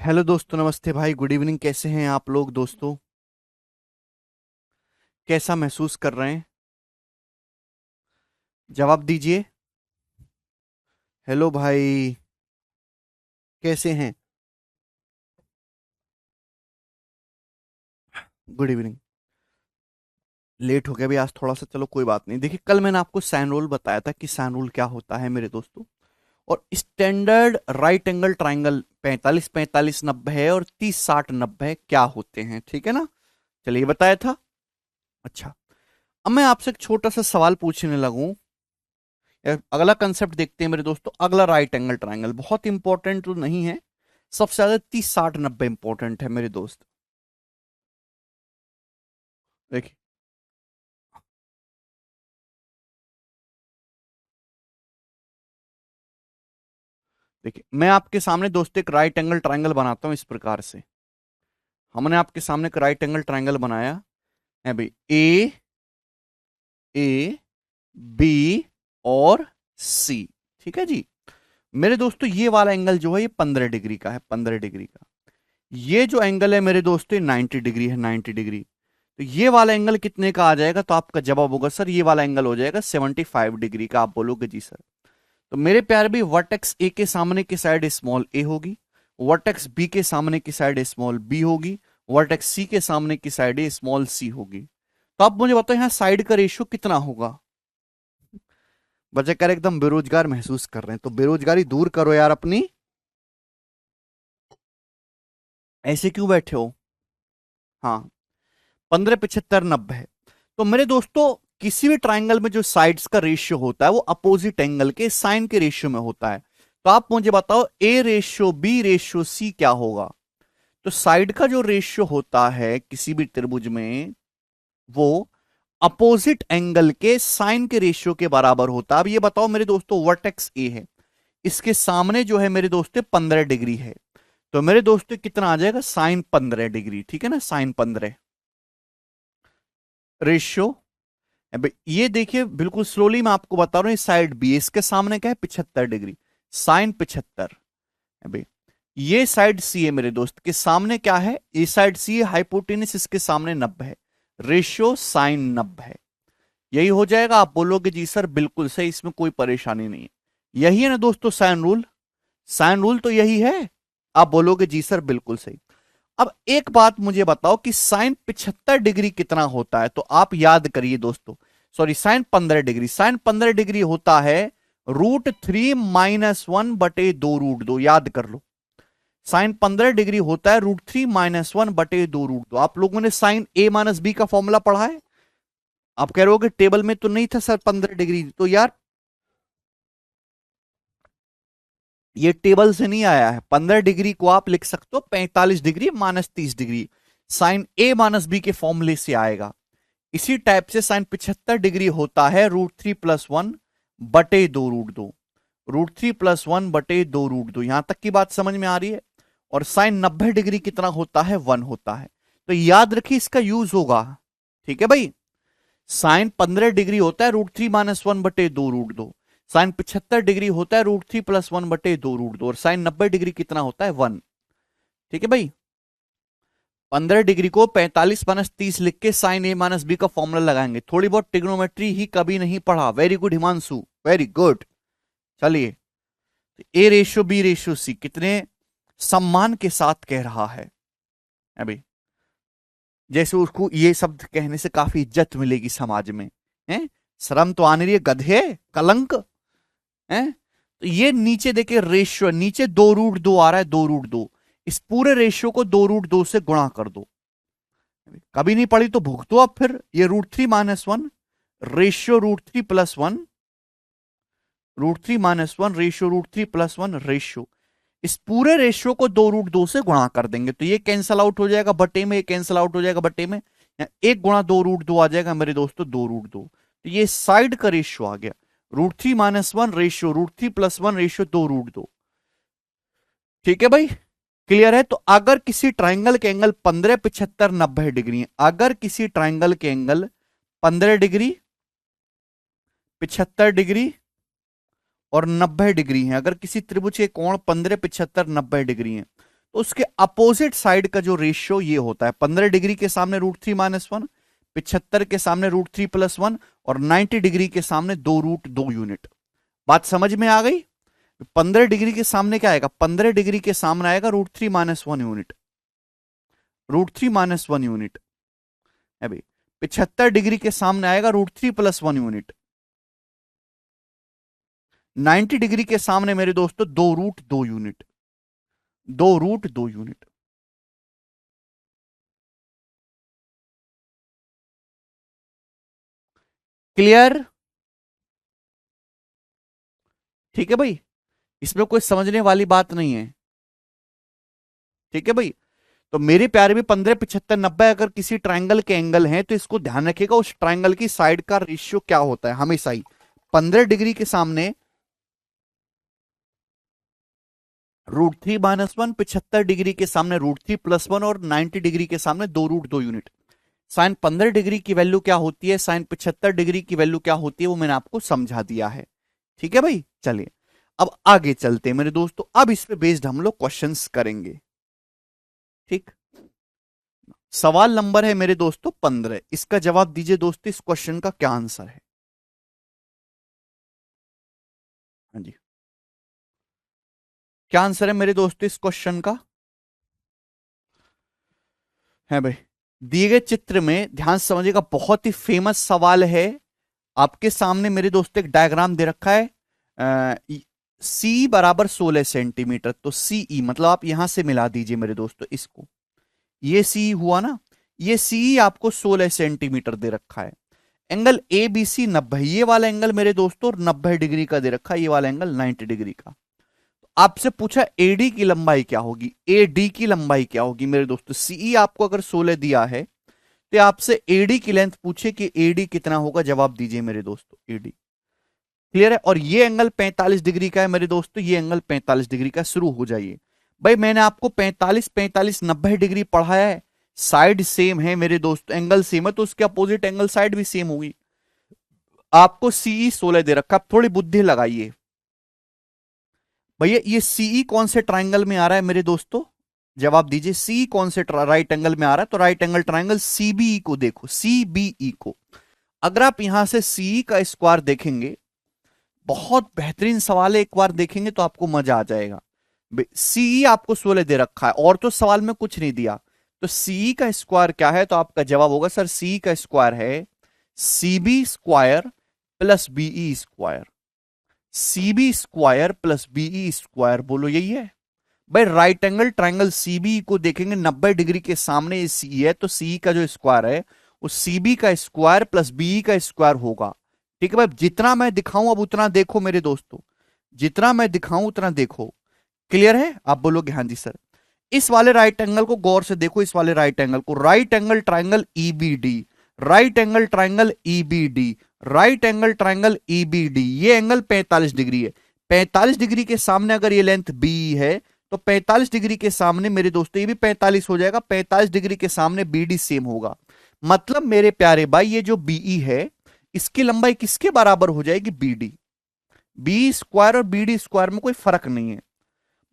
Hello दोस्तों, नमस्ते भाई, गुड इवनिंग। कैसे हैं आप लोग दोस्तों? कैसा महसूस कर रहे हैं? जवाब दीजिए। हेलो भाई, कैसे हैं? Good evening. लेट हो गया भी आज थोड़ा सा, चलो कोई बात नहीं। देखिए, कल मैंने आपको साइन रूल बताया था कि साइन रूल क्या होता है मेरे दोस्तों। और स्टैंडर्ड राइट एंगल ट्राइंगल 45-45-90 है और 30-60-90 क्या होते हैं, ठीक है ना? चलिए, बताया था। अच्छा, अब मैं आपसे एक छोटा सा सवाल पूछने लगूं। अगला कंसेप्ट देखते हैं मेरे दोस्तों। अगला राइट एंगल ट्राइंगल बहुत इंपॉर्टेंट तो नहीं है, सबसे ज्यादा 30-60-90 इंपॉर्टेंट है मेरे दोस्त। देखिए, देखिए मैं आपके सामने दोस्तों एक राइट एंगल ट्राइंगल बनाता हूं इस प्रकार से। हमने आपके सामने एक राइट एंगल ट्राइंगल बनाया है भाई। ए, ए, बी और सी, ठीक है जी। मेरे दोस्तों ये वाला एंगल जो है ये 15 डिग्री का है, 15 डिग्री का। ये जो एंगल है मेरे दोस्तों ये 90 डिग्री है, 90 डिग्री। तो ये वाला एंगल कितने का आ जाएगा? तो आपका जवाब होगा सर ये वाला एंगल हो जाएगा 75 डिग्री का। आप बोलोगे जी सर। तो मेरे प्यारे भी, वर्टेक्स ए के सामने की साइड स्मॉल ए होगी, वर्टेक्स बी के सामने की साइड स्मॉल बी होगी, वर्टेक्स सी के सामने की साइड स्मॉल सी होगी। तो आप मुझे बताओ यहाँ साइड का रेशियो कितना होगा? बच्चे कर एकदम बेरोजगार महसूस कर रहे हैं, तो बेरोजगारी दूर करो यार अपनी। ऐसे क्यों बैठे हो? हाँ, 15, 75, 90 है। तो मेरे दोस्तों, किसी भी ट्राइंगल में जो साइड्स का रेशियो होता है वो अपोजिट एंगल के साइन के रेशियो में होता है। तो आप मुझे बताओ A ratio B ratio C क्या होगा? तो साइड का जो रेशियो होता है किसी भी त्रिभुज में, वो अपोजिट एंगल के साइन के रेशियो के बराबर होता है। अब ये बताओ मेरे दोस्तों, वर्टेक्स ए है, इसके सामने जो है मेरे दोस्तों 15 डिग्री है। तो मेरे दोस्तों कितना आ जाएगा? sin 15 डिग्री, ठीक है ना? sin 15 ratio. अब ये देखिए, बिल्कुल स्लोली मैं आपको बता रहा हूं। साइड बी, इसके सामने क्या है? 75 डिग्री, sin 75। अभी ये साइड सी है मेरे दोस्त के सामने क्या है? ये साइड सी है, हाइपोटेनस इसके सामने 90 है, रेशियो sin 90 है। यही हो जाएगा। आप बोलोगे जी सर बिल्कुल सही, इसमें कोई परेशानी नहीं है। यही है ना दोस्तों साइन रूल? साइन रूल तो यही है। आप बोलोगे जी सर बिल्कुल सही। अब एक बात मुझे बताओ कि sin 75 डिग्री कितना होता है? तो आप याद करिए दोस्तों। Sorry, sin 15 degree, sin 15 degree होता है √3 - 1/2 याद कर लो। sin 15 डिग्री होता है √3 - 1/2। आप लोगों ने sin a - b का फॉर्मूला पढ़ा है? आप कह रहे हो कि टेबल में तो नहीं था सर 15 डिग्री। तो यार, ये टेबल से नहीं आया है। 15 डिग्री को आप लिख सकते हो 45 degree -30 degree, sin a - b के फॉर्मूले से आएगा। इसी टाइप से sin 75 डिग्री होता है √3 + 1/2, √3 + 1/2। यहां तक की बात समझ में आ रही है? और sin 90 डिग्री कितना होता है? 1 होता है। तो याद रखिए, इसका यूज होगा। ठीक है भाई। sin 15 डिग्री होता है √3 - 1/2, sin 75 डिग्री होता है √3 + 1/2, और sin 90 डिग्री कितना होता है? 1। ठीक है भाई। 15 डिग्री को 45 - 30 लिख के sin a - b का फॉर्मूला लगाएंगे। थोड़ी बहुत ट्रिग्नोमेट्री ही कभी नहीं पढ़ा। Very good Himanshu, very good. चलिए, a ratio B ratio c कितने सम्मान के साथ कह रहा है अभी, जैसे उसको ये शब्द कहने से काफी इज्जत मिलेगी समाज में। हैं? शर्म तो आने रही है गधे, कलंक। हैं? तो ये नीचे देखिए रेशियो, नीचे 2√2 आ रहा है, 2√2। इस पूरे रेशियो को 2√2 से गुणा कर दो। कभी नहीं पढ़ी तो भुगतो अब फिर। ये √3 - 1 रेशियो √3 + 1, √3 - 1 रेशियो √3 + 1 रेशियो। इस पूरे रेशियो को 2√2 से गुणा कर देंगे तो ये कैंसल आउट हो जाएगा बटे में, ये कैंसल आउट हो जाएगा बटे में। 1 × 2√2 आ जाएगा मेरे दोस्तों 2√2। तो ये साइड का रेशियो आ गया। √3 - 1 रेशियो √3 + 1 रेशियो 2√2। ठीक है भाई, क्लियर है? तो अगर किसी ट्राइंगल के एंगल 15, 75, 90 डिग्री है, अगर किसी ट्राइंगल के एंगल 15 डिग्री, 75 डिग्री और 90 डिग्री है, अगर किसी त्रिभुज के कोण 15, 75, 90 डिग्री है, तो उसके अपोजिट साइड का जो रेशियो ये होता है, 15 डिग्री के सामने √3 - 1, 75 के सामने √3 + 1 और 90 डिग्री के सामने 2√2 यूनिट। बात समझ में आ गई? 15 डिग्री के सामने क्या आएगा? 15 डिग्री के सामने आएगा √3 - 1 यूनिट, √3 - 1 यूनिट है भाई। 75 डिग्री के सामने आएगा √3 + 1 यूनिट। 90 डिग्री के सामने मेरे दोस्तों 2√2 यूनिट, 2√2 यूनिट। क्लियर? ठीक है भाई, इसमें कोई समझने वाली बात नहीं है। ठीक है भाई, तो मेरे प्यारे में 15, 75, 90 अगर किसी ट्राइंगल के एंगल हैं तो इसको ध्यान रखिएगा उस ट्राइंगल की साइड का रेशियो क्या होता है हमेशा ही। 15 डिग्री के सामने √3 - 1, 75 डिग्री के सामने √3 + 1 और 90 डिग्री के सामने 2√2 यूनिट। साइन 15 डिग्री की वैल्यू क्या होती है, साइन 75 डिग्री की वैल्यू क्या होती है, वो मैंने आपको समझा दिया है। ठीक है भाई, चलिए अब आगे चलते हैं मेरे दोस्तों। अब इस पे बेस्ड हम लोग क्वेश्चंस करेंगे। ठीक, सवाल नंबर है मेरे दोस्तों 15। इसका जवाब दीजिए दोस्तों, इस क्वेश्चन का क्या आंसर है? हाँ जी, क्या आंसर है मेरे दोस्तों इस क्वेश्चन का? है भाई, दिए गए चित्र में ध्यान से समझिएगा, बहुत ही फेमस सवाल है। आपके सामने मेरे दोस्तों एक डायग्राम दे रखा है, सी बराबर 16 सेंटीमीटर, तो सीई मतलब आप यहां से मिला दीजिए मेरे दोस्तों इसको। ये सी हुआ ना, ये सी आपको 16 सेंटीमीटर दे रखा है। एंगल ए बी सी 90, ये वाला एंगल मेरे दोस्तों 90 डिग्री का दे रखा है, ये वाला एंगल 90 डिग्री का। आपसे पूछा एडी की लंबाई क्या होगी, एडी की लंबाई क्या होगी मेरे दोस्तों। सीई आपको अगर 16 दिया है तो आपसे एडी की लेंथ पूछे कि एडी कितना होगा, जवाब दीजिए मेरे दोस्तों एडी। क्लियर है? और ये एंगल 45 डिग्री का है मेरे दोस्तों, ये एंगल 45 डिग्री का। शुरू हो जाइए भाई, मैंने आपको 45 45 90 डिग्री पढ़ाया है, साइड सेम है मेरे दोस्तों, एंगल सेम है तो उसके अपोजिट एंगल साइड भी सेम होगी। आपको सीई 16 दे रखा, थोड़ी बुद्धि लगाइए भैया। ये सीई कौन से ट्राइंगल में आ रहा है मेरे दोस्तों, जवाब दीजिए। सी कौन से राइट एंगल में आ रहा है, तो राइट एंगल ट्राइंगल सीबीई को देखो, सीबीई को। अगर आप यहां से सीई का स्क्वायर देखेंगे, बहुत बेहतरीन सवाल है, एक बार देखेंगे तो आपको मजा आ जाएगा। सीई आपको 16 दे रखा है और तो सवाल में कुछ नहीं दिया, तो सीई का स्क्वायर क्या है, तो आपका जवाब होगा सर सीई का स्क्वायर है CB square plus BE square. CB square plus BE square, बोलो यही है भाई। राइट एंगल ट्राइंगल सीबी को देखेंगे, 90 डिग्री के सामने ये सी है, तो सी का जो स्क्वायर है वो सीबी का स्क्वायर प्लस बीई का स्क्वायर होगा। ठीक है भाई, जितना मैं दिखाऊं अब उतना देखो मेरे दोस्तों, जितना मैं दिखाऊं उतना देखो। क्लियर है? आप बोलोगे हाँ जी सर। इस वाले राइट एंगल को गौर से देखो, इस वाले राइट एंगल को, right angle triangle EBD, right angle triangle EBD, right angle triangle EBD, ये एंगल 45 डिग्री है। 45 डिग्री के सामने अगर ये लेंथ बी है तो 45 डिग्री के सामने मेरे दोस्तों ये भी 45 हो जाएगा, 45 डिग्री के सामने बीडी सेम होगा। मतलब मेरे प्यारे भाई ये जो बीई है इसकी लंबाई किसके बराबर हो जाएगी, बीडी। बी स्क्वायर और बीडी स्क्वायर में कोई फर्क नहीं है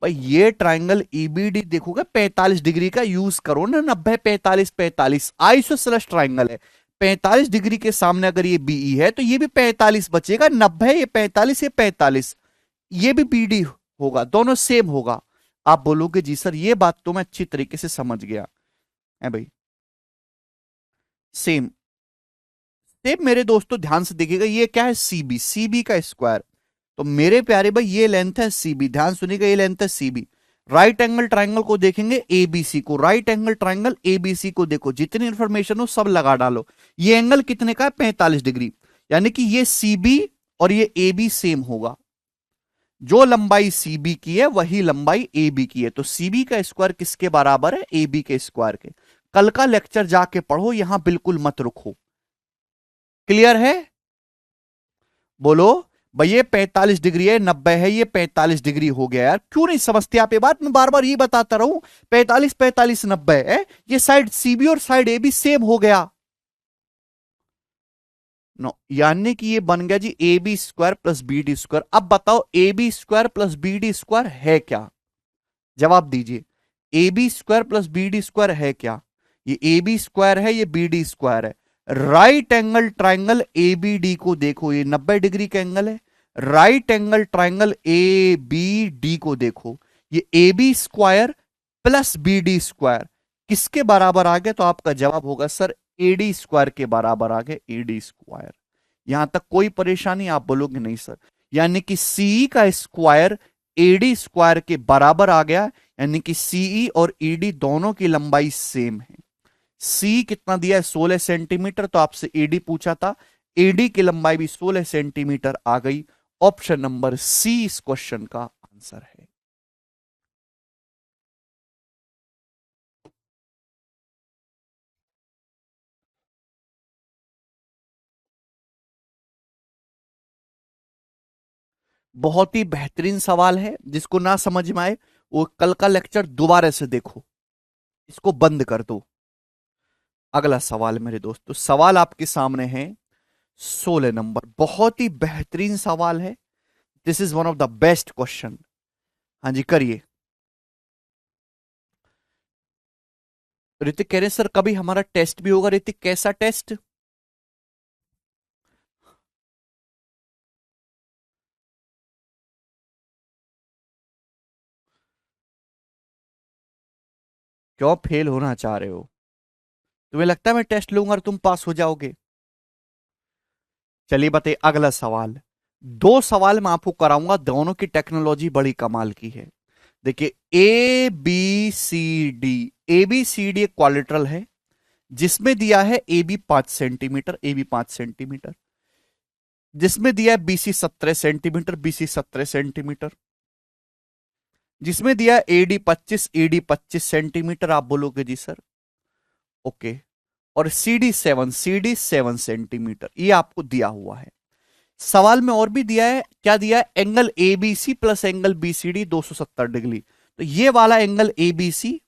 भाई। ये ट्राइंगल ईबीडी देखोगे 45 डिग्री का यूज करो ना, 90 45 45 आइसोसेलेस ट्राइंगल है। 45 डिग्री के सामने अगर ये बीई है तो ये भी 45 बचेगा, 90 ये 45 ये 45, ये भी बीडी होगा, दोनों सेम होगा। आप बोलोगे जी सर ये बात तो मैं अच्छी तरीके से समझ गया है भाई। सेम सेम मेरे दोस्तों ध्यान से देखिएगा, ये क्या है सीबी, सीबी का स्क्वायर। तो मेरे प्यारे भाई ये लेंथ है सीबी, ध्यान सुनिएगा ये लेंथ है सीबी। राइट एंगल ट्राइंगल को देखेंगे एबीसी को, राइट एंगल ट्राइंगल एबीसी को देखो, जितनी इंफॉर्मेशन हो सब लगा डालो। ये एंगल कितने का है, 45 डिग्री, यानी कि ये सीबी और ये एबी सेम होगा। जो लंबाई सीबी की है वही लंबाई एबी की है, तो सीबी का स्क्वायर किसके बराबर है, एबी के स्क्वायर के। कल का लेक्चर जाके पढ़ो, यहां बिल्कुल मत रुको। क्लियर है? बोलो भाई ये 45 डिग्री है, 90 है, ये 45 डिग्री हो गया यार, क्यों नहीं समझते आप ये बात, मैं बार बार ये बताता रहूं। 45 45 90 है, ये साइड सीबी और साइड ए भी सेम हो गया। नो, यानी कि ये बन गया जी a b square plus b d square. अब बताओ a b square plus b d square है क्या, जवाब दीजिए। A b square plus b d square है क्या? ये ए बी स्क्वायर है, ये बी डी स्क्वायर है। Right angle triangle a b d को देखो, ये 90 डिग्री का एंगल है। Right angle triangle a b d को देखो, ये a b square plus b d square किसके बराबर आ गया? तो आपका जवाब होगा सर ए डी स्क्वायर के बराबर आ गया, ए डी स्क्वायर। यहां तक कोई परेशानी? आप बोलोगे नहीं सर, यानी कि सीई का स्क्वायर एडी स्क्वायर के बराबर आ गया, यानी कि सीई और ईडी दोनों की लंबाई सेम है। सी कितना दिया है? 16 सेंटीमीटर। तो आपसे एडी पूछा था, एडी की लंबाई भी 16 सेंटीमीटर आ गई। ऑप्शन नंबर सी इस क्वेश्चन का आंसर है। बहुत ही बेहतरीन सवाल है, जिसको ना समझ में आए वो कल का लेक्चर दोबारा से देखो, इसको बंद कर दो। अगला सवाल मेरे दोस्तों, सवाल आपके सामने है 16 नंबर। बहुत ही बेहतरीन सवाल है, this is one of the best question. हाँ जी करिए। ऋतिक कह रहे हैं सर कभी हमारा टेस्ट भी होगा। ऋतिक कैसा टेस्ट? क्यों फेल होना चाह रहे हो? तुम्हें लगता है मैं टेस्ट लूंगा और तुम पास हो जाओगे? चलिए बताइए अगला सवाल। दो सवाल मैं आपको कराऊंगा, दोनों की टेक्नोलॉजी बड़ी कमाल की है। देखिए A B C D, A B C D एक क्वालिट्रल है जिसमें दिया है A B 5 centimetre, A B 5 centimetre, जिसमें दिया है बीसी 17 सेंटीमीटर, बीसी 17 सेंटीमीटर, जिसमें दिया है एडी 25, एडी 25 सेंटीमीटर। आप बोलोगे जी सर ओके। और सी डी 7 सेंटीमीटर, ये आपको दिया हुआ है। सवाल में और भी दिया है, क्या दिया है? Angle ABC plus angle BCD 270 degree. तो ये वाला एंगल एबीसी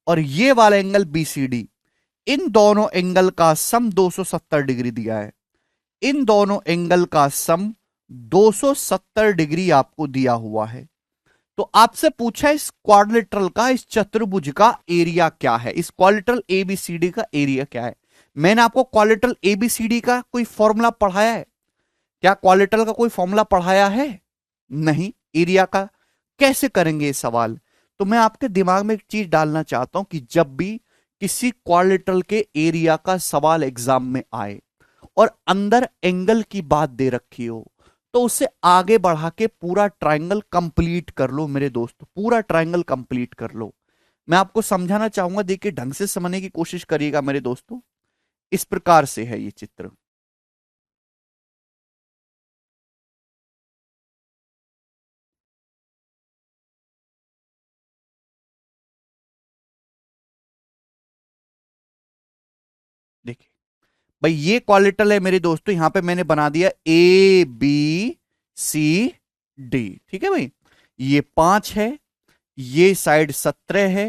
और ये वाला एंगल बीसीडी, इन दोनों एंगल का सम 270 डिग्री दिया है। इन दोनों एंगल का सम 270 डिग्री आपको दिया हुआ है। तो आपसे पूछा इस क्वाड्रिलेटरल का, इस चतुर्भुज का एरिया क्या है? इस क्वाड्रिलेटरल एबीसीडी का एरिया क्या है? मैंने आपको क्वाड्रिलेटरल एबीसीडी का कोई फॉर्मूला पढ़ाया है क्या? क्वाड्रिलेटरल का कोई फॉर्मूला पढ़ाया है? नहीं। एरिया का कैसे करेंगे ये सवाल? तो मैं आपके दिमाग में एक चीज डालना चाहता हूं कि जब भी किसी क्वाड्रिलेटरल के एरिया का सवाल एग्जाम में आए और अंदर एंगल की बात दे रखी हो, तो उसे आगे बढ़ा के पूरा ट्रायंगल कंप्लीट कर लो मेरे दोस्त, पूरा ट्रायंगल कंप्लीट कर लो। मैं आपको समझाना चाहूंगा, देखिए ढंग से समझने की कोशिश करिएगा मेरे दोस्तों। इस प्रकार से है ये चित्र। देखिए भाई ये क्वालिटल है मेरे दोस्तों, यहां पे मैंने बना दिया ए बी सी डी। ठीक है भाई, ये 5 है, ये साइड 17 है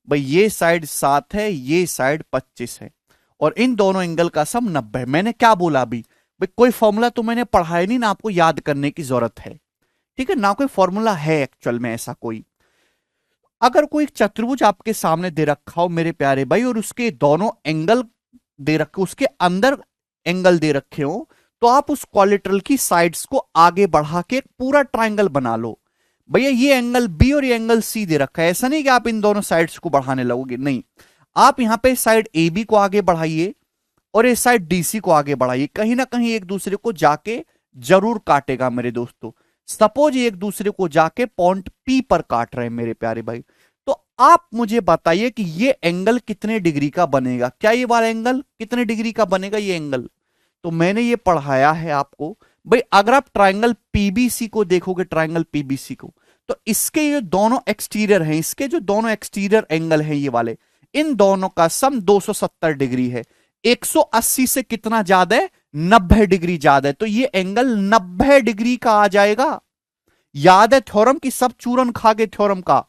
भाई, ये साइड 7 है, ये साइड 25 है, और इन दोनों एंगल का सम 90 है। मैंने क्या बोला अभी भाई? कोई फॉर्मूला तो मैंने पढ़ाया नहीं ना, आपको याद करने की जरूरत है। ठीक है ना, कोई फॉर्मूला है एक्चुअल में ऐसा कोई। अगर कोई चतुर्भुज आपके सामने दे रखा हो मेरे प्यारे भाई, और उसके दोनों एंगल दे रखे, उसके अंदर एंगल दे रखे हो, तो आप उस क्वाड्रिलेटरल की साइड्स को आगे बढ़ा के एक पूरा ट्रायंगल बना लो। भैया ये एंगल बी और ये एंगल सी दे रखा है, ऐसा नहीं कि आप इन दोनों साइड्स को बढ़ाने लगोगे, नहीं। आप यहां पे साइड ए बी को आगे बढ़ाइए और इस साइड डीसी को आगे बढ़ाइए, कहीं ना कहीं एक दूसरे को जाके जरूर काटेगा मेरे दोस्तों। सपोज एक दूसरे को जाके पॉइंट पी पर काट रहे हैं मेरे प्यारे भाई, तो आप मुझे बताइए कि ये एंगल कितने डिग्री का बनेगा? क्या ये वाला एंगल कितने डिग्री का बनेगा ये एंगल? तो मैंने ये पढ़ाया है आपको भाई। अगर आप ट्राइंगल पीबीसी को देखोगे, ट्राइंगल पीबीसी को, तो इसके ये दोनों एक्सटीरियर हैं, इसके जो दोनों एक्सटीरियर एंगल हैं ये वाले, इन दोनों का सम 270 डिग्री है। 180 से कितना ज्यादा है? 90 डिग्री ज्यादा है। तो ये एंगल 90 डिग्री का आ जाएगा। याद है थ्योरम की, सब चूरन खा गए थ्योरम का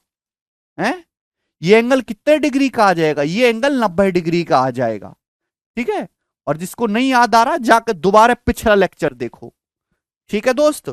है। ये एंगल कितने डिग्री का आ जाएगा? ये एंगल 90 डिग्री का आ जाएगा। ठीक है, और जिसको नहीं याद आ रहा जाकर दोबारा पिछला लेक्चर देखो। ठीक है दोस्त।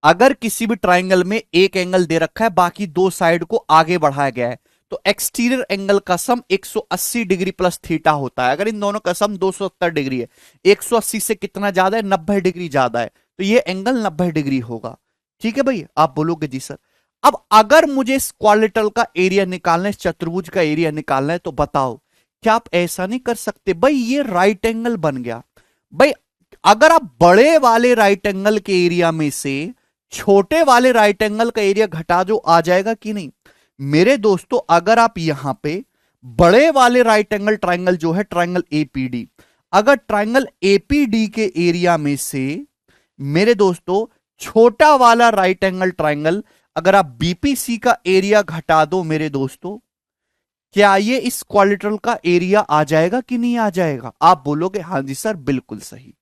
अगर किसी भी ट्राइंगल में एक एंगल दे रखा है, बाकी दो साइड को आगे बढ़ाया गया है, तो एक्सटीरियर एंगल का सम 180 डिग्री प्लस थीटा होता है। अगर इन दोनों का सम 270 डिग्री है, 180 से कितना ज्यादा है, 90 डिग्री ज्यादा है, तो ये एंगल 90 डिग्री होगा। ठीक है भाई, आप बोलोगे जी सर। अब अगर मुझे इस क्वाड्रिलेटरल का एरिया निकालना है, इस चतुर्भुज का एरिया निकालना है, तो बताओ क्या आप ऐसा नहीं कर सकते? भाई ये राइट एंगल बन गया। भाई अगर आप बड़े वाले राइट एंगल के एरिया में से छोटे वाले राइट एंगल का एरिया घटा दो, आ जाएगा कि नहीं? मेरे दोस्तों अगर आप यहां पे बड़े वाले राइट एंगल ट्राइंगल जो है ट्राइंगल एपीडी, अगर ट्राइंगल एपीडी के एरिया में से मेरे दोस्तों छोटा वाला राइट एंगल ट्राइंगल अगर आप बीपीसी का एरिया घटा दो मेरे दोस्तों, क्या ये इस क्वाड्रिलेटरल का एरिया आ जाएगा कि नहीं आ जाएगा? आप बोलोगे हां जी सर बिल्कुल सही।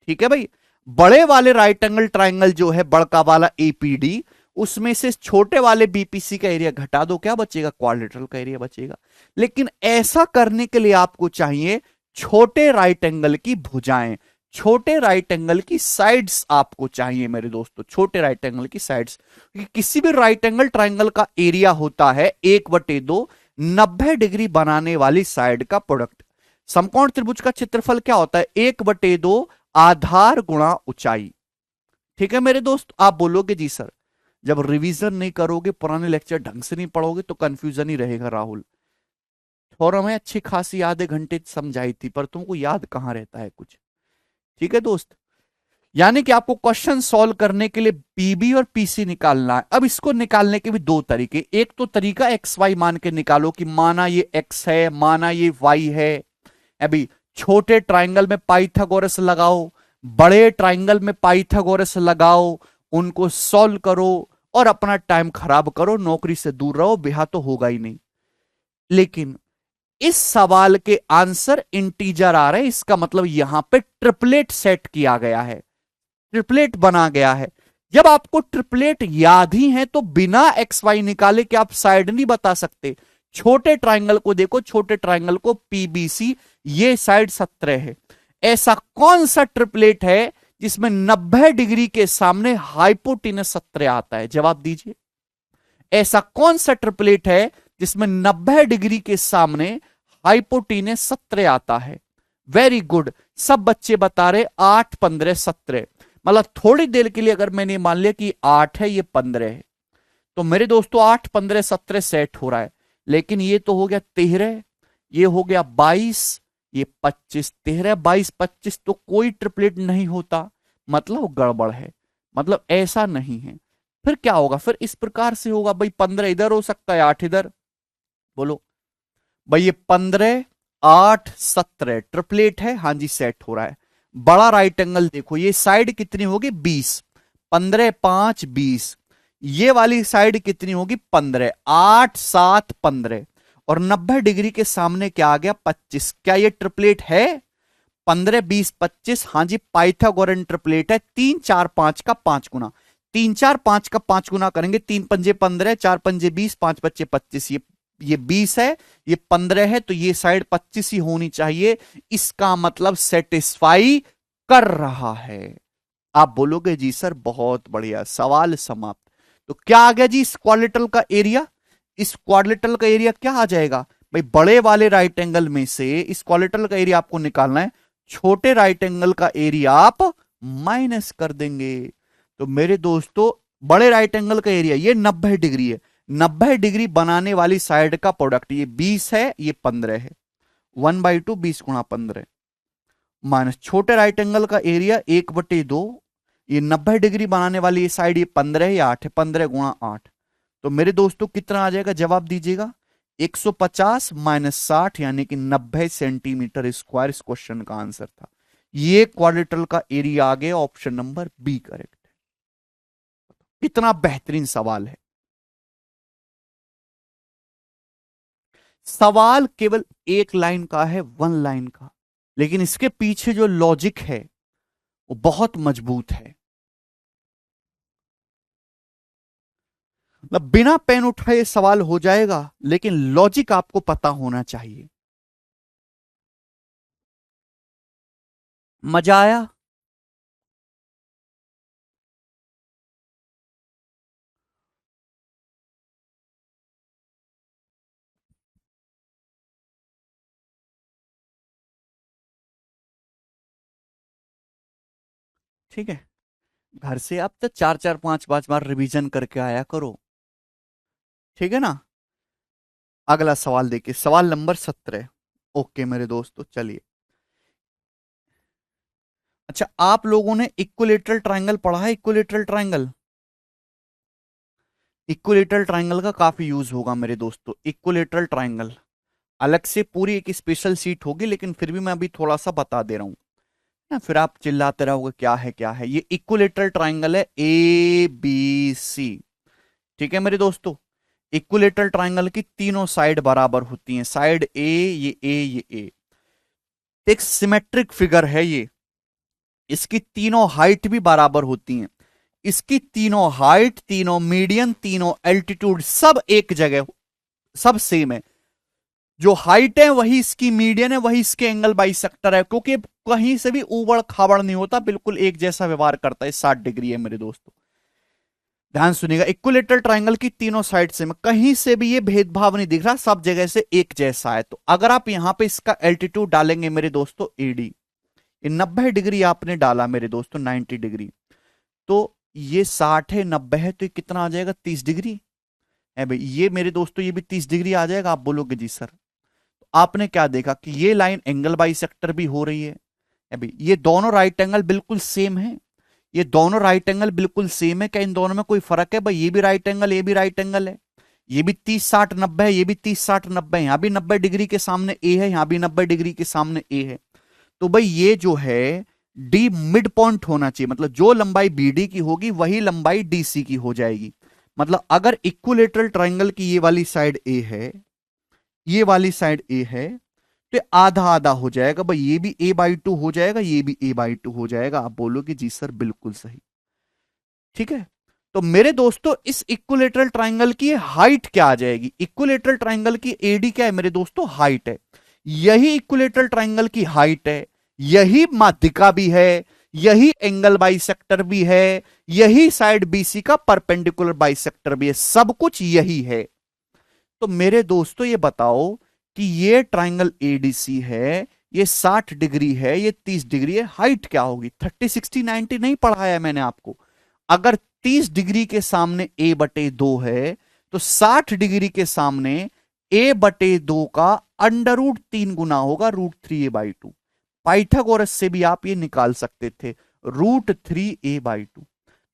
ठीक है भाई, बड़े वाले राइट एंगल ट्राइंगल जो है बड़का वाला एपीडी, उसमें से छोटे वाले बीपीसी का एरिया घटा दो, क्या बचेगा? क्वाड्रिलेटरल का एरिया बचेगा। लेकिन ऐसा करने के लिए आपको चाहिए छोटे राइट एंगल की भुजाएं, छोटे राइट एंगल की साइड्स आपको चाहिए मेरे दोस्तों, छोटे राइट एंगल की साइड्स। किसी भी राइट एंगल ट्राइंगल का एरिया होता है 1/2 90 डिग्री बनाने वाली साइड का प्रोडक्ट। समकोण त्रिभुज का क्षेत्रफल क्या होता है? 1/2 आधार गुणा ऊंचाई। ठीक है मेरे दोस्त, आप बोलोगे जी सर जब रिवीजन नहीं करोगे, पुराने लेक्चर ढंग से नहीं पढ़ोगे तो कंफ्यूजन ही रहेगा राहुल। थोड़ा मैं अच्छी खासी आधे घंटे समझाई थी, पर तुमको याद कहां रहता है कुछ। ठीक है दोस्त, यानी कि आपको क्वेश्चन सॉल्व करने के लिए पीबी और पीसी निकालना है। अब इसको निकालने के भी दो तरीके, एक तो तरीका एक्स वाई मान के निकालो कि माना ये एक्स है, माना ये वाई है। अभी छोटे ट्राइंगल में पाइथागोरस लगाओ, बड़े ट्राइंगल में पाइथागोरस लगाओ, उनको सॉल्व करो और अपना टाइम खराब करो, नौकरी से दूर रहो, ब्याह तो होगा ही नहीं। लेकिन इस सवाल के आंसर इंटीजर आ रहे हैं, इसका मतलब यहां पे ट्रिपलेट सेट किया गया है, ट्रिपलेट बना गया है। जब आपको ट्रिपलेट याद ही है तो बिना एक्स वाई निकाले कि आप साइड नहीं बता सकते। छोटे ट्राइंगल को देखो, छोटे ट्राइंगल को पीबीसी, ये साइड 17 है। ऐसा कौन सा ट्रिपलेट है जिसमें 90 डिग्री के सामने हाइपोटेनस 17 आता है? जवाब दीजिए। ऐसा कौन सा ट्रिपलेट है जिसमें 90 डिग्री के सामने हाइपोटेनस 17 आता है? वेरी गुड, सब बच्चे बता रहे 8, 15, 17। मतलब थोड़ी देर के लिए अगर मैंने मान लिया कि 8 है, ये 15 है, तो मेरे दोस्तों 8, 15, 17 सेट हो रहा है। लेकिन ये तो हो गया 13, ये हो गया 22, ये 25, 13, 22, 25 तो कोई ट्रिपलेट नहीं होता, मतलब गड़बड़ है, मतलब ऐसा नहीं है। फिर क्या होगा? फिर इस प्रकार से होगा भाई, 15 इधर हो सकता है, 8 इधर। बोलो भाई, ये 15, 8, 17 ट्रिपलेट है, हाँ जी सेट हो रहा है। बड़ा राइट एंगल देखो, ये साइड कितनी होगी? 20, 15, 5, 20। ये वाली साइड कितनी होगी? 15, 8, 7, 15। और 90 डिग्री के सामने क्या आ गया? 25। क्या ये ट्रिपलेट है? 15, 20, 25, हाँ जी पाइथागोरन ट्रिपलेट है। 3, 4, 5 का 5 गुना, 3, 4, 5 का 5 गुना करेंगे, 3 पंजे 15, 4 पंजे 20, 5 बच्चे 25। ये 20 है, ये 15 है, तो ये साइड 25 ही होनी चाहिए। इसका मतलब सेटिस्फाई कर रहा है। आप बोलोगे जी सर बहुत बढ़िया, सवाल समाप्त। तो क्या आ गया जी इस क्वाड्रिलेटरल का एरिया? इस क्वाड्रिलेटरल का एरिया क्या आ जाएगा भाई? बड़े वाले राइट एंगल में से इस क्वाड्रिलेटरल का एरिया आपको निकालना है, छोटे राइट एंगल का एरिया आप माइनस कर देंगे। तो मेरे दोस्तों बड़े राइट एंगल का एरिया ये 90 डिग्री है, 90 डिग्री बनाने वाली साइड का प्रोडक्ट ये 20 है, ये 15 है। 1/2 20 गुणा 15 माइनस छोटे राइट एंगल का एरिया 1/2, ये 90 डिग्री बनाने वाली ये साइड ये 15 है, या 8 है, 15 गुणा 8। तो मेरे दोस्तों कितना आ जाएगा? जवाब दीजिएगा। 150 माइनस 60 यानी कि 90 सेंटीमीटर स्क्वायर इस क्वेश्चन का आंसर था। ये क्वाड्रिलेटरल का एरिया आ गया, ऑप्शन नंबर बी करेक्ट है। कितना बेहतरीन सवाल है। सवाल केवल एक लाइन का है, 1 लाइन का, लेकिन इसके पीछे जो लॉजिक है वो बहुत मजबूत है। मतलब बिना पेन उठाए सवाल हो जाएगा, लेकिन लॉजिक आपको पता होना चाहिए। मजा आया? ठीक है, घर से आप तो 4-4 5-5 बार रिवीजन करके आया करो, ठीक है ना। अगला सवाल देखिए, सवाल नंबर 17। ओके मेरे दोस्तों, चलिए। अच्छा, आप लोगों ने इक्विलेटरल ट्रायंगल पढ़ा है? इक्विलेटरल ट्रायंगल, इक्विलेटरल ट्रायंगल का काफी यूज होगा मेरे दोस्तों। इक्विलेटरल ट्रायंगल अलग से पूरी एक स्पेशल सीट होगी, लेकिन फिर भी मैं अभी थोड़ा सा बता दे रहा हूं ना, फिर आप चिल्लाते रहोगे क्या है क्या है। ये इक्विलेटरल ट्रायंगल है, ए बी सी। ठीक है मेरे दोस्तों, इक्विलेटरल ट्रायंगल की तीनों साइड बराबर होती हैं, साइड ए, ये ए, ये ए। एक सिमेट्रिक फिगर है ये, इसकी तीनों हाइट भी बराबर होती हैं। इसकी तीनों हाइट, तीनों मीडियन, तीनों एल्टीट्यूड सब एक जगह, सब सेम है। जो हाइट है वही इसकी मीडियन है, वही इसके एंगल बाइसेक्टर है, क्योंकि कहीं से भी उबड़ खाबड़ नहीं होता, बिल्कुल एक जैसा व्यवहार करता है। 60 डिग्री है मेरे दोस्तों, ध्यान सुनिएगा। इक्विलेटरल ट्रायंगल की तीनों साइड से कहीं से भी ये भेदभाव नहीं दिख रहा, सब जगह से एक जैसा है। तो अगर आप यहां पे इसका एल्टीट्यूड डालेंगे मेरे दोस्तों एडी, ये 90 डिग्री आपने डाला मेरे दोस्तों, 90 डिग्री, तो ये 60 है, 90 है, तो ये कितना आ जाएगा? 30 डिग्री है भाई। ये मेरे दोस्तों ये भी 30 डिग्री आ जाएगा। आप बोलोगे जी सर, तो आपने क्या देखा कि ये लाइन एंगल बाइसेक्टर भी हो रही है भाई। ये दोनों राइट एंगल बिल्कुल सेम है, ये दोनों राइट एंगल बिल्कुल सेम है। क्या इन दोनों में कोई फर्क है भाई? ये भी राइट एंगल, ये भी राइट एंगल है। ये भी 30-60-90 है, ये भी 30-60-90 है। यहां भी 90 डिग्री के सामने ए है, यहां भी 90 डिग्री के सामने ए है। तो भाई ये जो है डी मिड पॉइंट होना चाहिए, मतलब जो लंबाई बीडी की होगी वही लंबाई डीसी की हो जाएगी। मतलब अगर इक्विलेटरल ट्रायंगल की ये वाली साइड ए है, ये वाली साइड ए है, तो आधा आधा हो जाएगा भाई। ये भी a/2 हो जाएगा, ये भी a/2 हो जाएगा। आप बोलोगे जी सर बिल्कुल सही, ठीक है। तो मेरे दोस्तों इस इक्विलेटरल ट्रायंगल की हाइट क्या आ जाएगी? इक्विलेटरल ट्रायंगल की एडी क्या है मेरे दोस्तों? हाइट है। यही इक्विलेटरल ट्रायंगल की हाइट है, यही माध्यिका भी है, यही एंगल बाइसेक्टर भी है, यही साइड बीसी का परपेंडिकुलर बाइसेक्टर भी है, सब कुछ यही है। तो मेरे दोस्तों ये बताओ कि ये ट्राइंगल एडीसी है, ये 60 डिग्री है, ये 30 डिग्री है, हाइट क्या होगी? 30-60-90 नहीं पढ़ाया मैंने आपको? अगर 30 डिग्री के सामने a/2 है, तो 60 डिग्री के सामने a/2 का √3 गुना होगा, √3a/2। पाइथागोरस से भी आप ये निकाल सकते थे, √3a/2।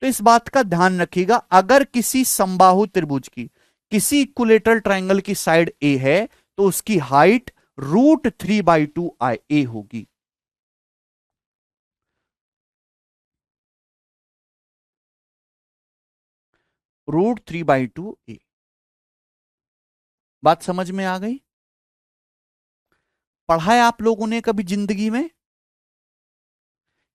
तो इस बात का ध्यान रखिएगा, अगर किसी समबाहु त्रिभुज की, किसी इक्विलेटरल ट्रायंगल की साइड ए है, तो उसकी हाइट √3/2a होगी। √3/2a। बात समझ में आ गई? पढ़ा है आप लोगों ने कभी जिंदगी में?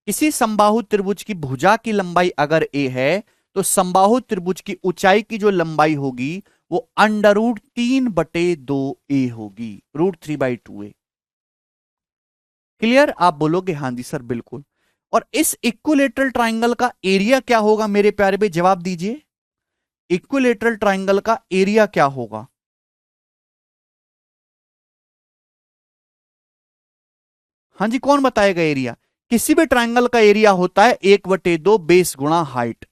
किसी समबाहु त्रिभुज की भुजा की लंबाई अगर ए है, तो समबाहु त्रिभुज की ऊंचाई की जो लंबाई होगी वो √3/2a होगी, √3/2a। क्लियर? आप बोलोगे हाँ जी सर बिल्कुल। और इस इक्विलेटरल ट्रायंगल का एरिया क्या होगा मेरे प्यारे भाई? जवाब दीजिए, इक्विलेटरल ट्रायंगल का एरिया क्या होगा? हाँ जी, कौन बताएगा एरिया? किसी भी ट्रायंगल का एरिया होता है 1/2 बेस गुणा हाइट।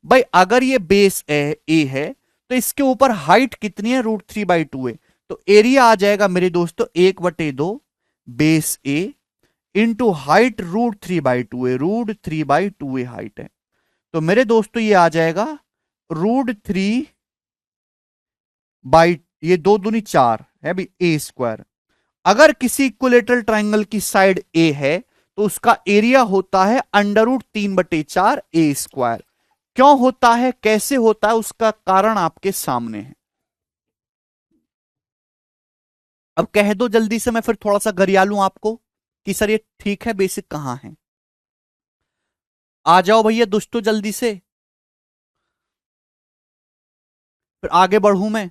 भाई अगर ये बेस ए है, तो इसके ऊपर हाइट कितनी है? √3/2 है। तो एरिया आ जाएगा मेरे दोस्तों 1/2 बेस ए इंटू हाइट √3/2 है, √3/2 हाइट है। तो मेरे दोस्तों ये आ जाएगा √3 ये 2 दूनी 4 है भी a²। अगर किसी इक्विलेटरल ट्रायंगल की साइड ए है, तो उसका एरिया होता है √3/4 a²। क्यों होता है, कैसे होता है, उसका कारण आपके सामने है। अब कह दो जल्दी से, मैं फिर थोड़ा सा गरिया लूं आपको कि सर ये ठीक है, बेसिक कहां है। आ जाओ भैया दोस्तों जल्दी से, फिर आगे बढ़ूं मैं।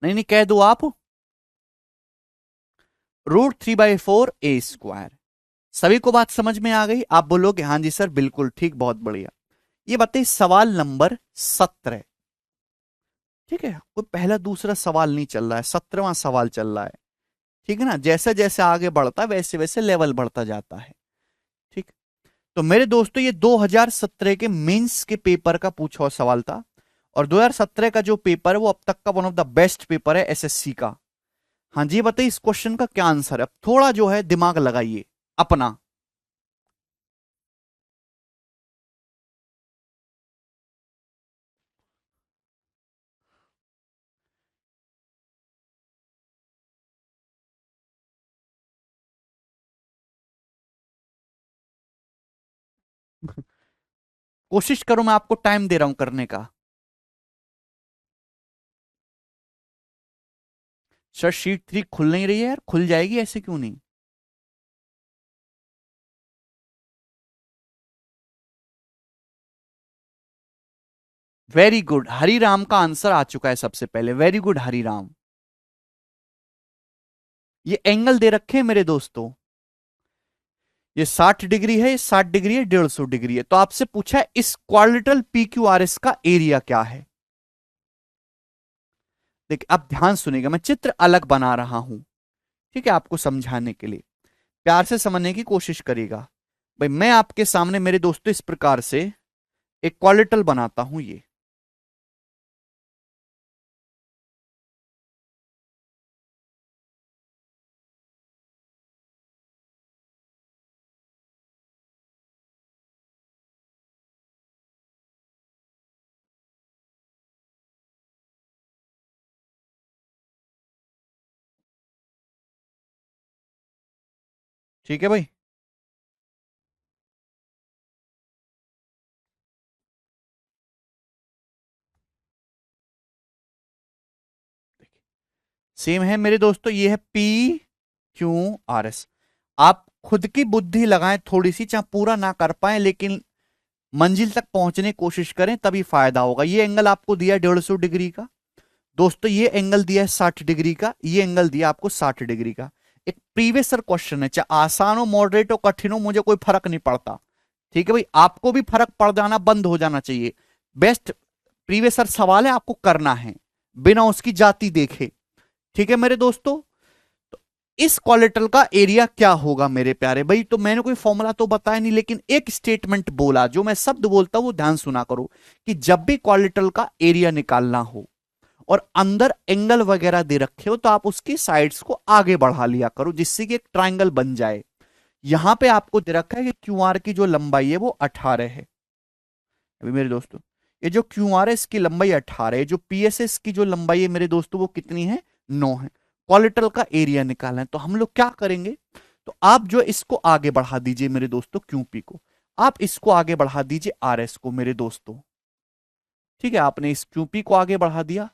नहीं नहीं, कह दो आप। √3/4 a²। सभी को बात समझ में आ गई? आप बोलोगे हाँ जी सर बिल्कुल ठीक, बहुत बढ़िया। ये बताइए सवाल नंबर 17, ठीक है? कोई पहला दूसरा सवाल नहीं चल रहा है, 17वां सवाल चल रहा है, ठीक है ना। जैसे जैसे आगे बढ़ता है वैसे वैसे लेवल बढ़ता जाता है, ठीक। तो मेरे दोस्तों ये 2017 के मेंस के पेपर का पूछा हुआ सवाल था, और 2017 का जो पेपर है वो अब तक का one of the best paper है एसएससी का। हाँ जी, बताइए इस क्वेश्चन का क्या आंसर है। अब थोड़ा जो है दिमाग लगाइए अपना। कोशिश करो, मैं आपको टाइम दे रहा हूं करने का। सर शीट 3 खुल नहीं रही है यार, खुल जाएगी, ऐसे क्यों नहीं। वेरी गुड, हरिराम का आंसर आ चुका है सबसे पहले। Very good Hariram. ये एंगल दे रखे हैं मेरे दोस्तों, ये 60 डिग्री है, ये 60 डिग्री है, 150 डिग्री है। तो आपसे पूछा है इस quadrilateral P Q R S का एरिया क्या है। देखिए आप ध्यान सुनिएगा, मैं चित्र अलग बना रहा हूं, ठीक है, आपको समझाने के लिए। प्यार से समझने की कोशिश करिएगा। भाई मैं आपके सामने मेरे दोस्तों इस प्रकार से एक क्वाड्रिलेटरल बनाता हूं ये। ठीक है भाई। सेम है मेरे दोस्तों, ये है पी क्यू आर एस। आप खुद की बुद्धि लगाएं थोड़ी सी, चाहे पूरा ना कर पाए लेकिन मंजिल तक पहुंचने की कोशिश करें, तभी फायदा होगा। ये एंगल आपको दिया है 150 डिग्री का दोस्तों, ये एंगल दिया है 60 डिग्री का, ये एंगल दिया आपको 60 डिग्री का। एक प्रीवियस सर क्वेश्चन है, चाहे आसान हो, मॉडरेट हो, कठिन हो, मुझे कोई फर्क नहीं पड़ता। ठीक है भाई, आपको भी फर्क पड़ जाना बंद हो जाना चाहिए। बेस्ट प्रीवियस सर सवाल है, आपको करना है बिना उसकी जाति देखे। ठीक है मेरे दोस्तों, तो इस क्वालिटल का एरिया क्या होगा मेरे प्यारे भाई। तो मैंने कोई फॉर्मूला तो बताया नहीं, लेकिन एक स्टेटमेंट बोला, जो मैं शब्द बोलता हूं वो ध्यान सुना करो, कि जब भी क्वालिटल का एरिया निकालना हो और अंदर एंगल वगैरह दे रखे हो, तो आप उसकी साइड्स को आगे बढ़ा लिया करो, जिससे कि एक ट्राइंगल बन जाए। यहां पे आपको दे रखा है कि क्यू आर की जो लंबाई है वो 18 है। अभी मेरे दोस्तों ये जो क्यू आर है इसकी लंबाई 18 है, जो पी एस एस की जो लंबाई है मेरे दोस्तों वो कितनी है, 9 है। क्वालिटल का एरिया निकालना है, तो हम लोग क्या करेंगे, तो आप जो इसको आगे बढ़ा दीजिए मेरे दोस्तों, क्यूपी को आप इसको आगे बढ़ा दीजिए आर एस को मेरे दोस्तों। ठीक है, आपने इस क्यूपी को आगे बढ़ा दिया,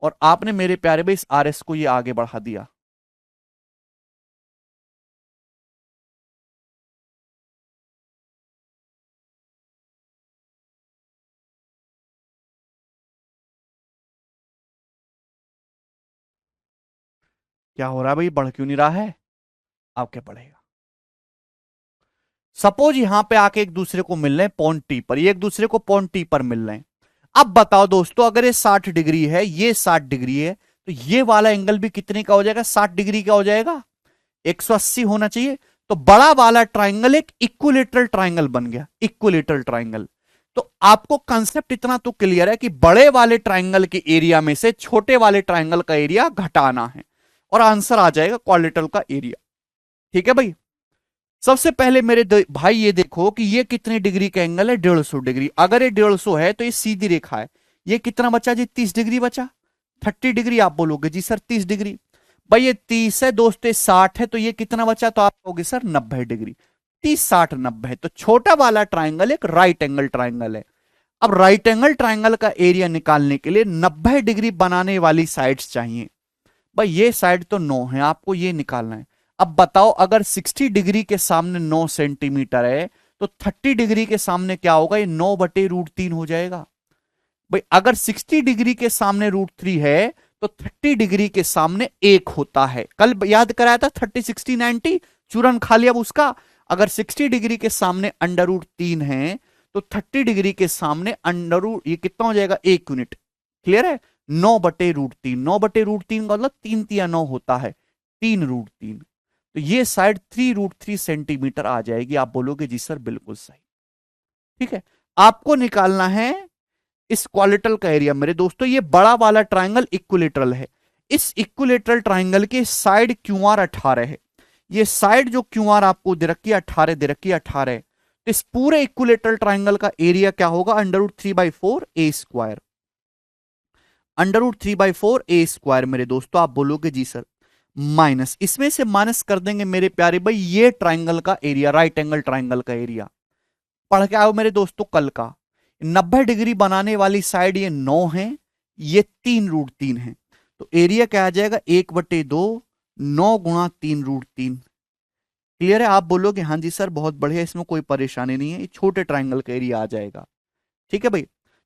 और आपने मेरे प्यारे भाई इस आर एस को ये आगे बढ़ा दिया। क्या हो रहा है भाई, बढ़ क्यों नहीं रहा है। अब क्या बढ़ेगा। सपोज यहां पे आके एक दूसरे को मिल रहे हैं पॉइंट टी पर, ये एक दूसरे को पॉइंट टी पर मिल रहे हैं। अब बताओ दोस्तों, अगर ये 60 डिग्री है, ये 60 डिग्री है, तो ये वाला एंगल भी कितने का हो जाएगा, 60 डिग्री का हो जाएगा, 180 होना चाहिए। तो बड़ा वाला ट्राइंगल एक इक्विलेटरल ट्राइंगल बन गया, इक्विलेटरल ट्राइंगल। तो आपको कंसेप्ट इतना तो क्लियर है कि बड़े वाले ट्राइंगल के एरिया में से छोटे वाले ट्राइंगल का एरिया घटाना है, और आंसर आ जाएगा क्वाड्रिलेटरल का एरिया। ठीक है भाई, सबसे पहले मेरे भाई ये देखो कि ये कितने डिग्री का एंगल है, 150 डिग्री। अगर ये 150 है तो ये सीधी रेखा है। ये कितना बचा जी, 30 डिग्री बचा। 30 डिग्री आप बोलोगे जी सर 30 डिग्री। भाई ये 30 है दोस्तों, 60 है, तो ये कितना बचा, तो आप कहोगे सर 90 डिग्री। 30 60 90, तो छोटा वाला ट्राइंगल एक राइट एंगल ट्राइंगल है। अब राइट एंगल ट्राइंगल का एरिया निकालने के लिए 90 डिग्री बनाने वाली साइड्स चाहिए। भाई ये साइड तो 9 है, आपको ये निकालना है। अब बताओ, अगर 60 डिग्री के सामने 9 सेंटीमीटर है, तो 30 डिग्री के सामने क्या होगा, ये 9/√3 हो जाएगा। भाई अगर 60 डिग्री के सामने √3 है, तो 30 डिग्री के सामने 1 होता है। कल याद कराया था 30 60 90, चूरन खा लिया अब उसका। अगर 60 डिग्री के सामने √3 है, तो 30 डिग्री के सामने ये कितना हो जाएगा, 1 यूनिट। क्लियर है, 9/√3, 9/√3 का मतलब 3 × 9 होता है, 3√3। तो ये साइड 3√3 सेंटीमीटर आ जाएगी। आप बोलोगे जी सर बिल्कुल सही। ठीक है, आपको निकालना है इस क्वालिटल का एरिया। मेरे दोस्तों ये बड़ा वाला ट्राइंगल इक्विलेटरल है। इस इक्विलेटरल ट्राइंगल के साइड क्यूआर 18 है। ये साइड जो क्यूआर आपको दे रखी है 18 दे रखी है 18। तो इस पूरे इक्विलेटरल ट्राइंगल का एरिया क्या होगा? √3/4 a²। √3/4 a²। मेरे दोस्तों आप बोलोगे जी सर माइनस, इसमें से माइनस कर देंगे मेरे प्यारे भाई ये ट्राइंगल का एरिया, राइट एंगल ट्राइंगल का एरिया। पढ़ के आओ मेरे दोस्तों कल का। 90 डिग्री बनाने वाली साइड ये 9 है, ये 3√3 है। तो एरिया क्या आ जाएगा? 1/2 9 गुणा 3√3। क्लियर है? आप बोलोगे हाँ जी सर बहुत बढ़िया, इसमें कोई परेशानी नहीं है, ये छोटे ट्राइंगल का एरिया आ जाएगा। ठीक है भाई,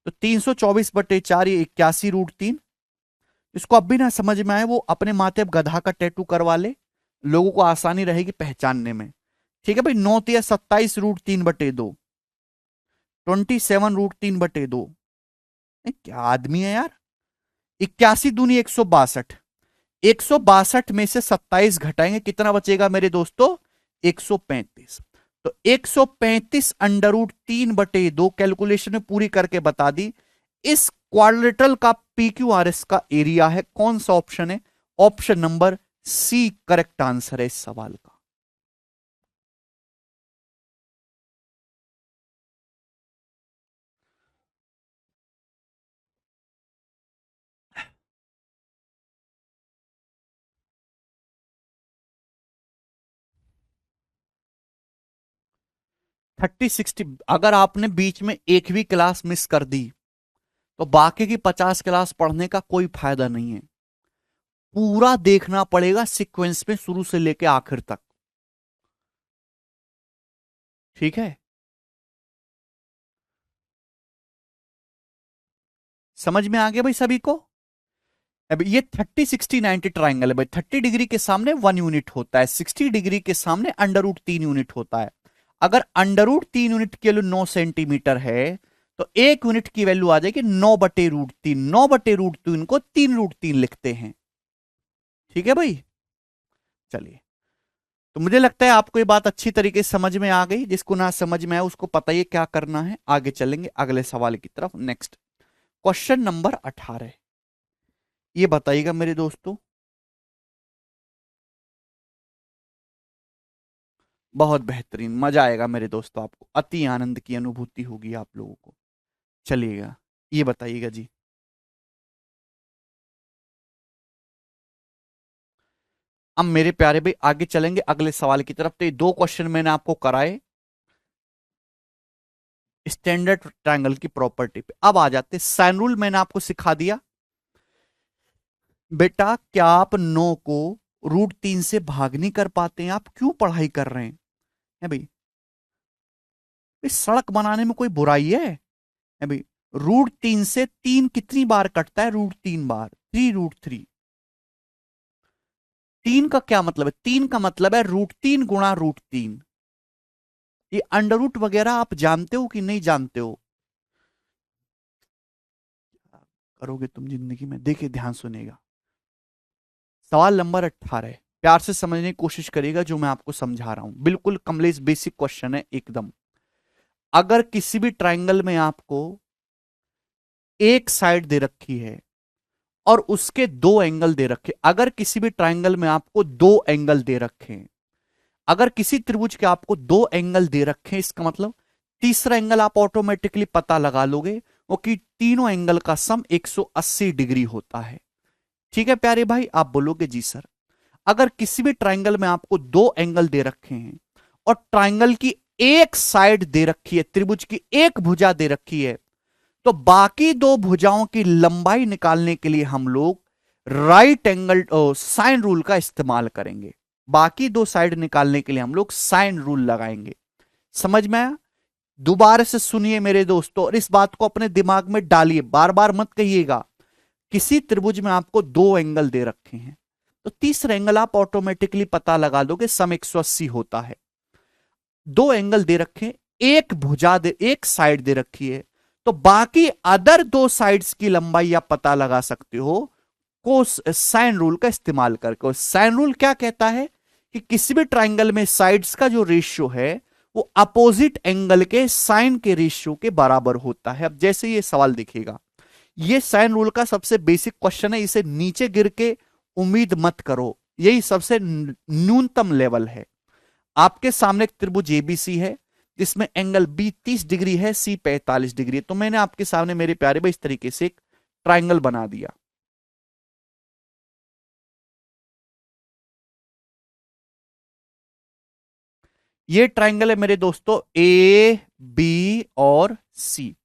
तो 324/4 ये 81√3। इसको अब भी ना समझ में आए वो अपने माथे पर गधा का टैटू करवा ले, लोगों को आसानी रहेगी पहचानने में। ठीक है भाई, 9 या 27√3/2, 27√3/2। क्या आदमी है यार। 81 दूनी 162, 162 में से 27 घटाएंगे कितना बचेगा मेरे दोस्तों? 135। तो 135 √3/2 कैलकुलेशन में पूरी करके बता दी। इस क्वाड्रेटल का PQRS का एरिया है। कौन सा ऑप्शन है? Option number C correct answer है इस सवाल का। थर्टी सिक्सटी, अगर आपने बीच में एक भी क्लास मिस कर दी तो बाकी की 50 क्लास पढ़ने का कोई फायदा नहीं है। पूरा देखना पड़ेगा सीक्वेंस में शुरू से लेकर आखिर तक। ठीक है, समझ में आ गया भाई सभी को? अब ये 30 60 90 ट्राइंगल है भाई। 30 डिग्री के सामने 1 यूनिट होता है, 60 डिग्री के सामने √3 यूनिट होता है। अगर √3 यूनिट की वैल्यू 9 सेंटीमीटर है तो 1 यूनिट की वैल्यू आ जाएगी 9/√3। 9/√3 को 3√3 लिखते हैं। ठीक है भाई, चलिए। तो मुझे लगता है आपको ये बात अच्छी तरीके से समझ में आ गई। जिसको ना समझ में आया उसको पता ही क्या करना है। आगे चलेंगे अगले सवाल की तरफ। नेक्स्ट क्वेश्चन नंबर 18, ये बताइएगा मेरे दोस्तों। बहुत बेहतरीन, मजा आएगा मेरे दोस्तों, आपको अति आनंद की अनुभूति होगी आप लोगों को। चलिएगा, ये बताइएगा जी। अब मेरे प्यारे भाई आगे चलेंगे अगले सवाल की तरफ। तो ये 2 क्वेश्चन मैंने आपको कराए स्टैंडर्ड ट्रायंगल की प्रॉपर्टी पे। अब आ जाते साइन रूल, मैंने आपको सिखा दिया। बेटा क्या आप 9 को √3 से भाग नहीं कर पाते हैं? आप क्यों पढ़ाई कर रहे हैं? है भाई, इस सड़क बनाने में कोई बुराई है भाई? √3 से 3 कितनी बार कटता है? √3 बार, 3√3। 3 का क्या मतलब है? 3 का मतलब है √3 गुणा √3। ये अंडर रूट वगैरह आप जानते हो कि नहीं जानते हो? करोगे तुम जिंदगी में, देखिए ध्यान सुनेगा। सवाल नंबर 18, प्यार से समझने की कोशिश करिएगा जो मैं आपको समझा रहा हूं। बिल्कुल कमलेश बेसिक क्वेश्चन है एकदम। अगर किसी भी ट्राइंगल में आपको एक साइड दे रखी है और उसके 2 एंगल दे रखे, अगर किसी भी ट्राइंगल में आपको 2 एंगल दे रखे हैं, अगर किसी त्रिभुज के आपको 2 एंगल दे रखे हैं, इसका मतलब तीसरा एंगल आप ऑटोमेटिकली पता लगा लोगे, वो कि तीनों एंगल का सम 180 डिग्री होता है। ठीक है प्यारे भाई, आप बोलोगे जी सर। अगर किसी भी ट्राइंगल में आपको 2 एंगल दे रखे हैं और ट्राइंगल की एक साइड दे रखी है, त्रिभुज की एक भुजा दे रखी है, तो बाकी 2 भुजाओं की लंबाई निकालने के लिए हम लोग राइट एंगल साइन रूल का इस्तेमाल करेंगे। बाकी 2 साइड निकालने के लिए हम लोग साइन रूल लगाएंगे। समझ में आया? दोबारा से सुनिए मेरे दोस्तों और इस बात को अपने दिमाग में डालिए, बार बार मत कहिएगा। किसी त्रिभुज में आपको 2 एंगल दे रखे हैं तो तीसरा एंगल आप ऑटोमेटिकली पता लगा दोगे, सम 180 होता है। 2 एंगल दे रखे, एक भुजा दे, एक साइड दे रखी है, तो बाकी अदर 2 साइड्स की लंबाई आप पता लगा सकते हो को साइन रूल का इस्तेमाल करके। साइन रूल क्या कहता है कि किसी भी ट्राइंगल में साइड्स का जो रेशियो है वो अपोजिट एंगल के साइन के रेशियो के बराबर होता है। अब जैसे ये सवाल दिखेगा, ये साइन रूल का सबसे बेसिक क्वेश्चन है, इसे नीचे गिर के उम्मीद मत करो, यही सबसे न्यूनतम लेवल है। आपके सामने एक त्रिभुज एबीसी है जिसमें एंगल बी 30 डिग्री है, सी 45 डिग्री है। तो मैंने आपके सामने मेरे प्यारे भाई इस तरीके से एक ट्राइंगल बना दिया। ये ट्राइंगल है मेरे दोस्तों ए बी और सी,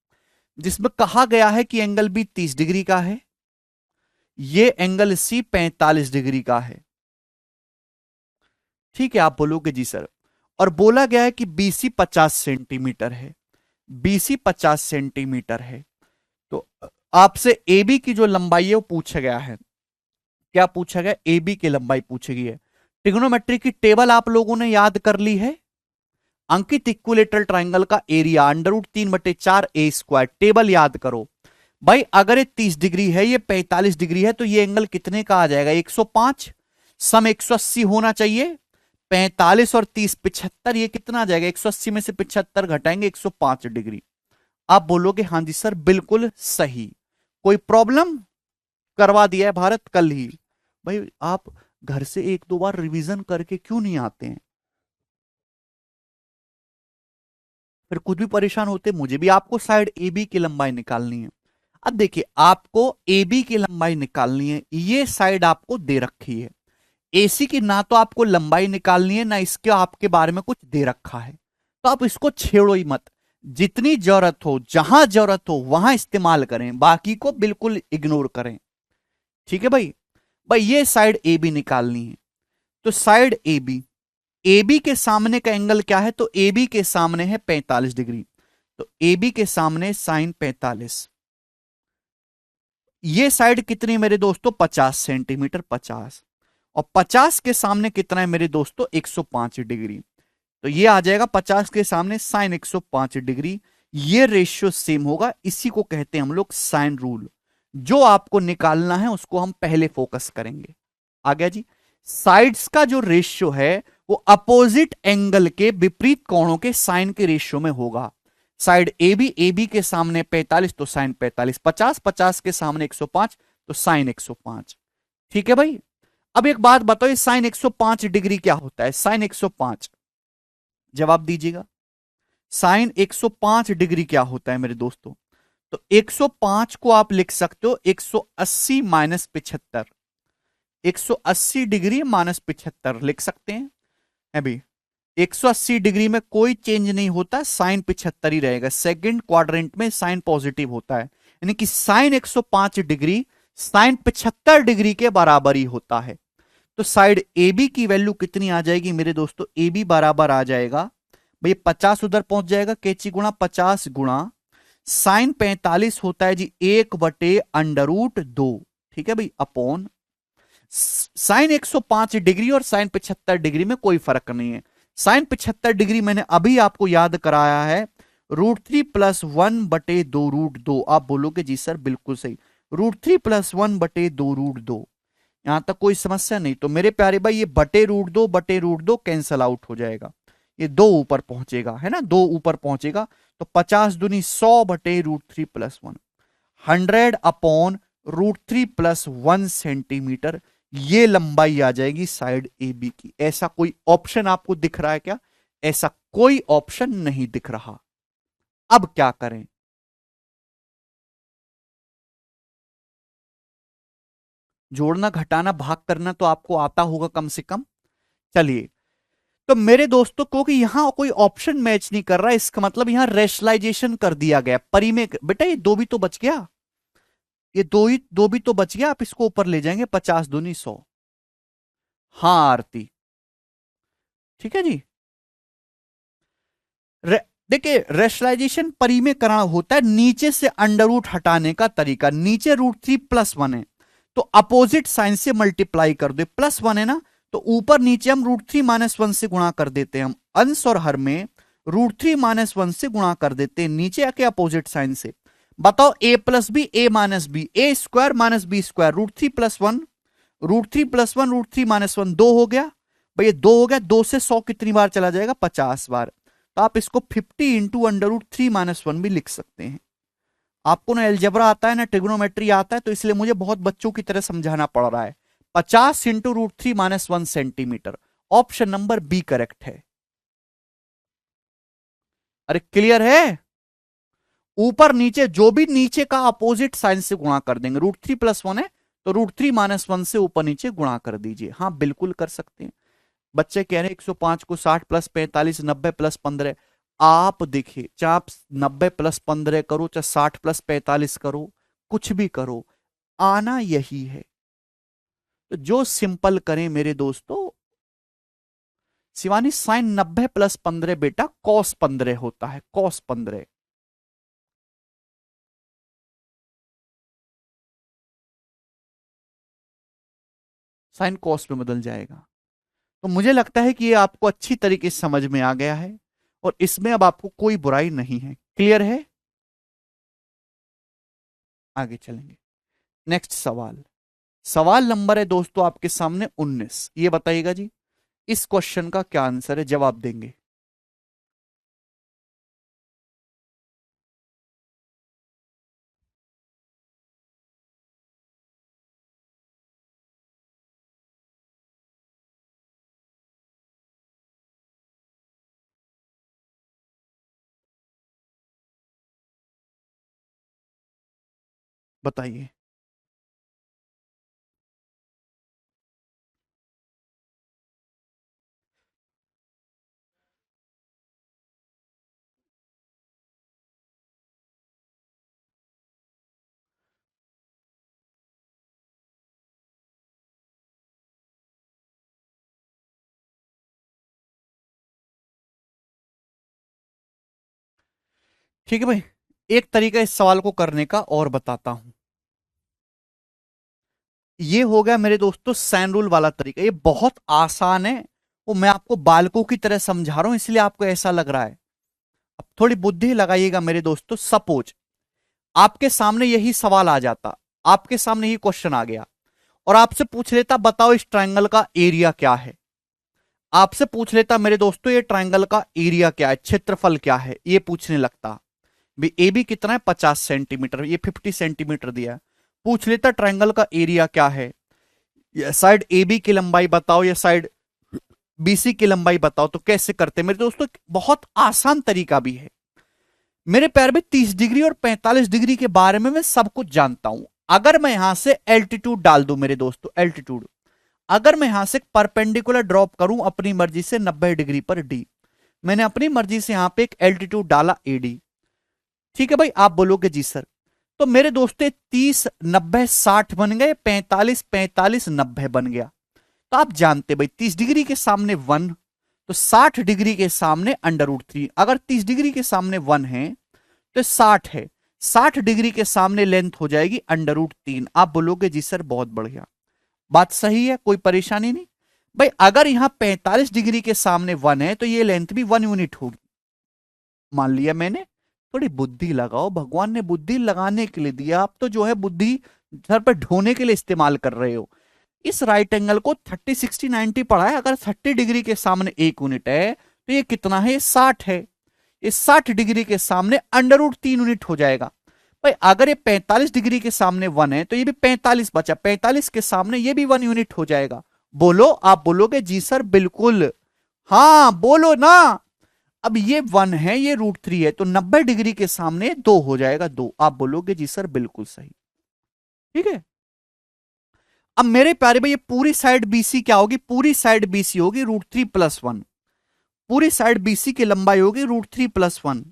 जिसमें कहा गया है कि एंगल बी 30 डिग्री का है, ये एंगल सी 45 डिग्री का है। ठीक है, आप बोलोगे जी सर, और बोला गया है कि बीसी 50 सेंटीमीटर है, बीसी 50 सेंटीमीटर है। तो आपसे एबी की जो लंबाई है वो पूछा गया है। क्या पूछा गया? एबी की लंबाई पूछी गई है। ट्रिग्नोमेट्री की टेबल आप लोगों ने याद कर ली है। अंकित इक्विलेटरल ट्राइंगल का एरिया √3/4 ए स्क्वायर, टेबल याद करो भाई। अगर ये 30 डिग्री है, ये 45 डिग्री है, तो ये एंगल कितने का आ जाएगा? 105। सम 180 होना चाहिए। 45 और 30 75, ये कितना आ जाएगा? 180 में से 75 घटाएंगे 105 डिग्री। आप बोलोगे हाँ जी सर बिल्कुल सही, कोई प्रॉब्लम? करवा दिया है भारत कल ही। भाई आप घर से एक दो बार रिवीजन करके क्यों नहीं आते हैं? फिर खुद भी परेशान होते, मुझे भी। आपको साइड ए बी की लंबाई निकालनी है। अब देखिए, आपको ए बी की लंबाई निकालनी है, ये साइड आपको दे रखी है। एसी की ना तो आपको लंबाई निकालनी है, ना इसके आपके बारे में कुछ दे रखा है, तो आप इसको छेड़ो ही मत। जितनी जरूरत हो, जहां जरूरत हो वहां इस्तेमाल करें, बाकी को बिल्कुल इग्नोर करें। ठीक है भाई। भाई ये साइड ए बी निकालनी है, तो side A B, A B के सामने का एंगल क्या है? तो ए बी के सामने है 45 डिग्री, तो ए बी के सामने साइन 45। ये साइड कितनी मेरे दोस्तों? 50 सेंटीमीटर, 50। और 50 के सामने कितना है मेरे दोस्तों? 105 डिग्री। तो ये आ जाएगा 50 के सामने साइन 105 डिग्री। ये रेशियो सेम होगा, इसी को कहते हैं हम लोग साइन रूल। जो आपको निकालना है उसको हम पहले फोकस करेंगे। आ गया जी। साइड्स का जो रेशियो है वो अपोजिट एंगल के विपरीत कोणों के साइन के रेशियो में होगा। साइड ए बी के सामने 45 तो साइन 45, 50 50 के सामने 105 तो साइन 105। ठीक है भाई। अब एक बात बताओ, ये साइन 105 डिग्री क्या होता है? साइन 105, जवाब दीजिएगा। साइन 105 डिग्री क्या होता है मेरे दोस्तों? तो 105 को आप लिख सकते हो 180 माइनस 75, 180 डिग्री माइनस 75 लिख सकते हैं। अभी 180 डिग्री में कोई चेंज नहीं होता, साइन 75 ही रहेगा। सेकंड क्वाड्रेंट में साइन पॉजिटिव होता है, यानी कि साइन 105 डिग्री साइन 75 डिग्री के बराबर ही होता है। तो साइड ए बी की वैल्यू कितनी आ जाएगी मेरे दोस्तों? ए बी बराबर आ जाएगा भाई 50 उधर पहुंच जाएगा, कैची गुणा 50 गुणा साइन 45 होता है जी 1/√2। ठीक है भाई, अपॉन साइन 105 डिग्री और साइन 75 डिग्री में कोई फर्क नहीं है। साइन 75 डिग्री मैंने अभी आपको याद कराया है, √3 + 1/2√2। आप बोलोगे जी सर बिल्कुल सही, √3 + 1/2√2। यहां तक कोई समस्या नहीं। तो मेरे प्यारे भाई ये √2/√2 कैंसल आउट हो जाएगा, ये 2 ऊपर पहुंचेगा, है ना, 2 ऊपर पहुंचेगा। तो 50 दूनी 100/√3 + 1, 100/√3 + 1 सेंटीमीटर। ये लंबाई आ जाएगी साइड ए बी की। ऐसा कोई ऑप्शन आपको दिख रहा है क्या? ऐसा कोई ऑप्शन नहीं दिख रहा। अब क्या करें? जोड़ना, घटाना, भाग करना तो आपको आता होगा कम से कम। चलिए, तो मेरे दोस्तों को कि यहां कोई ऑप्शन मैच नहीं कर रहा है, इसका मतलब यहां रेशनलाइजेशन कर दिया गया परिमेय। बेटा ये 2 भी तो बच गया, ये 2 भी तो बच गया। आप इसको ऊपर ले जाएंगे, 50 दूनी 100। हाँ आरती, ठीक है जी। देखिए, रेशनलाइजेशन परिमेयकरण होता है नीचे से अंडर रूट हटाने का तरीका। नीचे √3 + 1 है, तो अपोजिट साइन से मल्टीप्लाई कर दो, +1 है ना, तो ऊपर नीचे हम √3 - 1 से गुणा कर देते हैं। हम अंश और हर में √3 - 1 से गुणा कर देते हैं, नीचे आके अपोजिट साइन से। बताओ a + b, a - b, a² - b², √3 + 1, √3 + 1, √3 - 1, 2 हो गया। भाई ये 2 हो गया, 2 से 100 कितनी बार चला जाएगा? 50 बार। तो आप इसको 50 इंटू √3 - 1 भी लिख सकते हैं। आपको ना एलजेब्रा आता है ना ट्रिग्नोमेट्री आता है, तो इसलिए मुझे बहुत बच्चों की तरह समझाना पड़ रहा है। 50 into √3 - 1 centimetre. Option number B correct है। अरे क्लियर है? ऊपर नीचे जो भी नीचे का अपोजिट साइन से गुणा कर देंगे। √3 + 1 है तो √3 - 1 से ऊपर नीचे गुणा कर दीजिए। हाँ बिल्कुल कर सकते हैं। बच्चे कह रहे हैं 105 को 60 + 45 90 + 15। आप देखिए, चाहे आप 90 + 15 करो, चाहे 60 + 45 करो, कुछ भी करो, आना यही है। तो जो सिंपल करें मेरे दोस्तों। शिवानी साइन 90 + 15 बेटा कॉस 15 होता है, कॉस 15। साइन कॉस में बदल जाएगा। तो मुझे लगता है कि ये आपको अच्छी तरीके से समझ में आ गया है और इसमें अब आपको कोई बुराई नहीं है। क्लियर है? आगे चलेंगे। नेक्स्ट सवाल। सवाल नंबर है दोस्तों आपके सामने 19। ये बताइएगा जी, इस क्वेश्चन का क्या आंसर है, जवाब देंगे। बताइए। ठीक है भाई, एक तरीका इस सवाल को करने का और बताता हूं। ये हो गया मेरे दोस्तों सैन रूल वाला तरीका। ये बहुत आसान है, वो मैं आपको बालकों की तरह समझा रहा हूं इसलिए आपको ऐसा लग रहा है। अब थोड़ी बुद्धि लगाइएगा मेरे दोस्तों। सपोज आपके सामने यही सवाल आ जाता, आपके सामने ही क्वेश्चन आ गया और आपसे पूछ लेता बताओ इस ट्रायंगल का एरिया क्या है। आपसे पूछ लेता मेरे दोस्तों ये ट्रायंगल का एरिया क्या है, क्षेत्रफल क्या है, ये पूछने लगता। भी ए बी कितना है? 50 सेंटीमीटर, ये 50 सेंटीमीटर दिया है। पूछ लेता ट्रायंगल का एरिया क्या है, ये साइड ए बी की लंबाई बताओ, ये साइड बीसी की लंबाई बताओ। तो कैसे करते मेरे दोस्तों? बहुत आसान तरीका भी है। मेरे पैर में 30 डिग्री और 45 डिग्री के बारे में मैं सब कुछ जानता हूं। अगर मैं यहां से एल्टीट्यूड डाल दूं मेरे दोस्तों, एल्टीट्यूड अगर मैं यहां से परपेंडिकुलर ड्रॉप करूं अपनी मर्जी से 90 डिग्री पर डी, मैंने अपनी मर्जी से यहां पे एक एल्टीट्यूड डाला एडी। ठीक है भाई, आप बोलोगे जी सर। तो मेरे दोस्तों 30 90 60 बन गए, 45 45 90 बन गया। तो आप जानते भाई 30 डिग्री के सामने 1, तो 60 डिग्री के सामने √3। अगर 30 डिग्री के सामने 1 है तो 60 है, 60 डिग्री के सामने लेंथ हो जाएगी √3। आप बोलोगे जी सर बहुत बढ़िया, बात सही है, कोई परेशानी नहीं। भाई अगर यहां 45 डिग्री के सामने 1 है तो ये लेंथ भी 1 यूनिट होगी। मान लिया मैंने। थोड़ी बुद्धि लगाओ, भगवान ने बुद्धि लगाने के लिए दिया, आप तो जो है बुद्धि सर पर ढोने के लिए इस्तेमाल कर रहे हो। इस राइट एंगल को 30 60 90 पढ़ा है। अगर 30 डिग्री के सामने 1 यूनिट है तो ये कितना है? 60 है। इस 60 डिग्री के सामने √3 यूनिट हो जाएगा। भाई अगर ये 45 डिग्री के सामने 1 है तो ये भी 45 बचा, 45 के सामने ये भी 1 यूनिट हो जाएगा। बोलो, आप बोलोगे जी सर बिल्कुल। हाँ बोलो ना। अब ये 1 है, ये √3 है, तो 90 डिग्री के सामने 2 हो जाएगा, 2। आप बोलोगे जी सर बिल्कुल सही। ठीक है। अब मेरे प्यारे भाई ये पूरी साइड बीसी क्या होगी? पूरी साइड बीसी होगी √3 + 1। पूरी साइड बीसी की लंबाई होगी √3 + 1।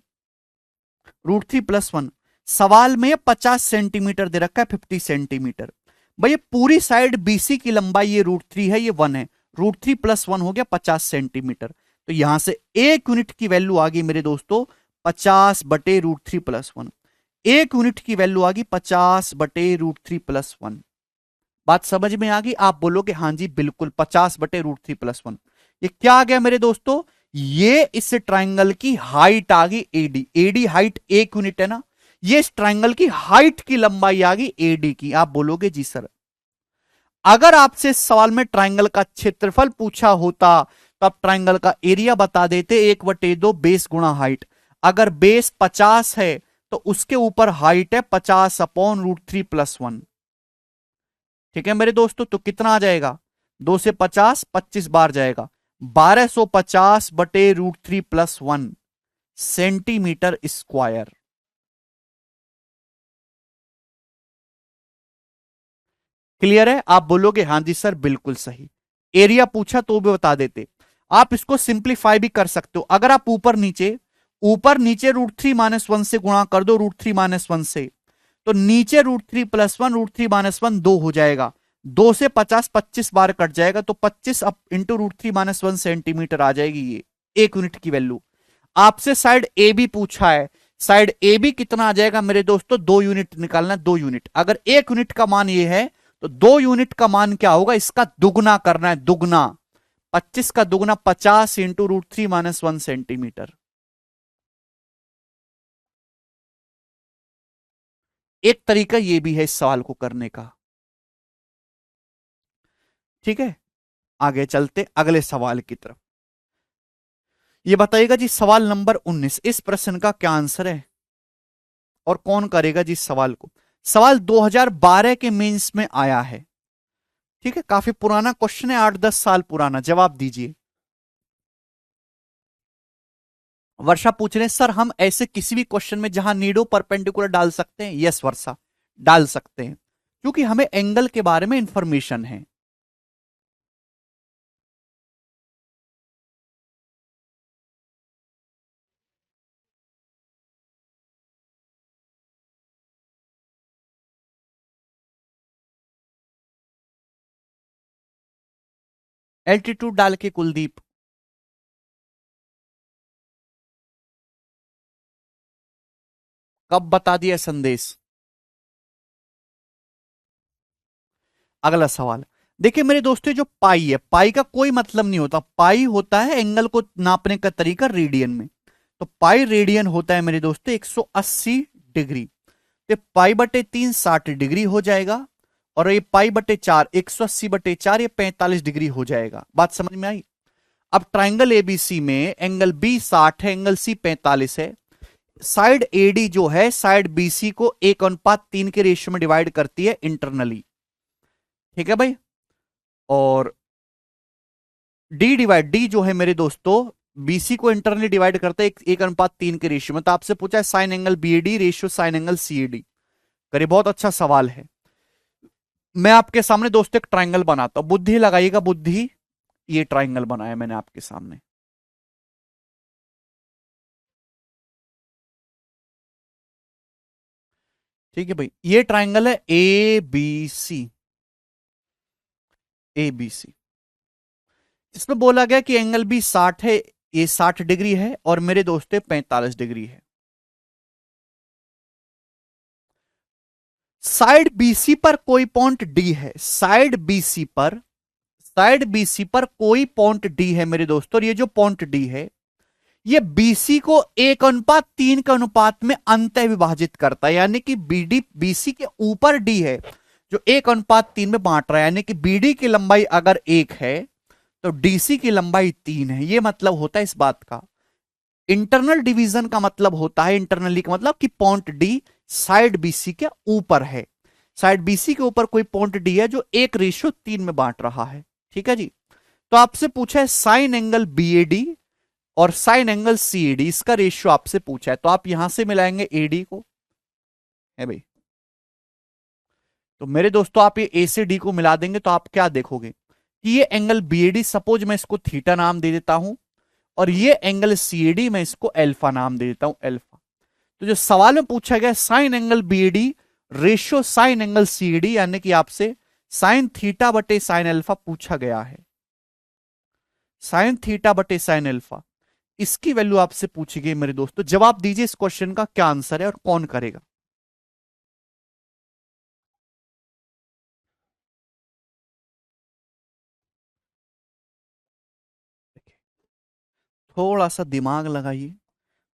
√3 + 1। सवाल में 50 सेंटीमीटर दे रखा है, 50 सेंटीमीटर। भाई ये पूरी साइड बीसी की लंबाई ये √3 है, ये 1 है। √3 + 1 हो गया 50 सेंटीमीटर। तो यहां से 1 यूनिट की वैल्यू आ गई मेरे दोस्तों 50 बटे √3 + 1। 1 यूनिट की वैल्यू आ गई 50 बटे √3 + 1। बात समझ में आ गई? आप बोलोगे हाँ जी बिल्कुल, 50 बटे √3 + 1। ये क्या आ गया मेरे दोस्तों? ये इस ट्राइंगल की हाइट आ गई एडी। एडी हाइट 1 यूनिट है ना, ये इस ट्राइंगल की हाइट की लंबाई आ गई एडी की। आप बोलोगे जी सर। अगर आपसे इस सवाल में ट्राइंगल का क्षेत्रफल पूछा होता तो आप ट्राइंगल का एरिया बता देते, 1/2 बेस गुणा हाइट। अगर बेस 50 है तो उसके ऊपर हाइट है 50/√3+1। ठीक है मेरे दोस्तों, तो कितना आ जाएगा, 2 से 50 25 बार जाएगा, 1250/√3+1 सेंटीमीटर स्क्वायर। क्लियर है? आप बोलोगे हाँ जी सर बिल्कुल सही। एरिया पूछा तो भी बता देते। आप इसको सिंप्लीफाई भी कर सकते हो, अगर आप ऊपर नीचे √3-1 से गुणा कर दो, √3-1 से, तो नीचे √3+1 √3-1 2 हो जाएगा, 2 से 50 25 बार कट जाएगा, तो 25 अप इंटू √3-1 सेंटीमीटर आ जाएगी ये 1 यूनिट की वैल्यू। आपसे साइड ए बी पूछा है, साइड ए बी कितना आ जाएगा मेरे दोस्तों, 2 यूनिट निकालना, 2 यूनिट। अगर 1 यूनिट का मान ये है तो 2 यूनिट का मान क्या होगा, इसका दुगना करना है, दुगना, 25 का दुगना 50 इंटू √3-1 सेंटीमीटर। एक तरीका ये भी है इस सवाल को करने का। ठीक है, आगे चलते अगले सवाल की तरफ। ये बताइएगा जी सवाल नंबर 19, इस प्रश्न का क्या आंसर है और कौन करेगा जी इस सवाल को। सवाल 2012 के मेंस में आया है। ठीक है, काफी पुराना क्वेश्चन है, 8-10 साल पुराना। जवाब दीजिए। वर्षा पूछ रहे हैं सर हम ऐसे किसी भी क्वेश्चन में जहां नीडो परपेंडिकुलर डाल सकते हैं। यस वर्षा, डाल सकते हैं, क्योंकि हमें एंगल के बारे में इंफॉर्मेशन है। एल्टीट्यूड डाल के कुलदीप। कब बता दिया संदेश। अगला सवाल देखिए मेरे दोस्तों, जो पाई है, पाई का कोई मतलब नहीं होता। पाई होता है एंगल को नापने का तरीका रेडियन में, तो पाई रेडियन होता है मेरे दोस्तों 180 डिग्री। तो पाई/3 60 डिग्री हो जाएगा, और ये पाई/4 180/4 ये 45 डिग्री हो जाएगा। बात समझ में आई। अब ट्राइंगल एबीसी में एंगल बी 60 है, एंगल सी 45 है। साइड एडी जो है साइड बीसी को 1:3 के रेशियो में डिवाइड करती है इंटरनली। ठीक है भाई, और डी जो है मेरे दोस्तों बीसी को इंटरनली डिवाइड करता है 1:3 के रेशियो में। तो आपसे पूछा है sign angle BOD ratio sign angle CAD. करिए, बहुत अच्छा सवाल है। मैं आपके सामने दोस्तों एक ट्राइंगल बनाता हूं, बुद्धि लगाइएगा, बुद्धि। ये ट्राइंगल बनाया मैंने आपके सामने। ठीक है भाई, ये ट्राइंगल है A B C, A B सी। इसमें बोला गया कि एंगल बी 60 है, ये 60 डिग्री है, और मेरे दोस्तों 45 डिग्री है। साइड बीसी पर कोई पॉइंट डी है, साइड बीसी पर कोई पॉइंट डी है मेरे दोस्तों, और ये जो पॉइंट डी है ये बीसी को 1:3 के अनुपात में अंत विभाजित करता है, यानी कि बीडी बीसी के ऊपर डी है जो 1:3 में बांट रहा है, यानी कि बीडी की लंबाई अगर 1 है तो डीसी की लंबाई 3 है। ये मतलब होता है इस बात का। इंटरनल डिवीजन का मतलब होता है, इंटरनली का मतलब कि पॉइंट डी साइड बीसी के ऊपर है, साइड बीसी के ऊपर कोई पॉइंट डी है जो 1:3 में बांट रहा है। ठीक है जी। तो आपसे पूछा है साइन एंगल बीएडी और साइन एंगल सीएडी, इसका रेशियो आपसे पूछा है, तो आप यहां से मिलाएंगे एडी को, है भाई। तो मेरे दोस्तों आप ये ए से डी को मिला देंगे तो आप क्या देखोगे कि ये एंगल बीएडी, सपोज मैं इसको थीटा नाम दे देता हूं, और ये एंगल सीएडी मैं इसको अल्फा नाम दे देता हूं, अल्फा। तो जो सवाल में पूछा गया sign angle BOD ratio sign angle CAD, यानी कि आपसे साइन थीटा बटे साइन अल्फा पूछा गया है, साइन थीटा बटे साइन अल्फा, इसकी वैल्यू आपसे पूछी गई मेरे दोस्तों। जवाब दीजिए इस क्वेश्चन का क्या आंसर है और कौन करेगा। थोड़ा सा दिमाग लगाइए,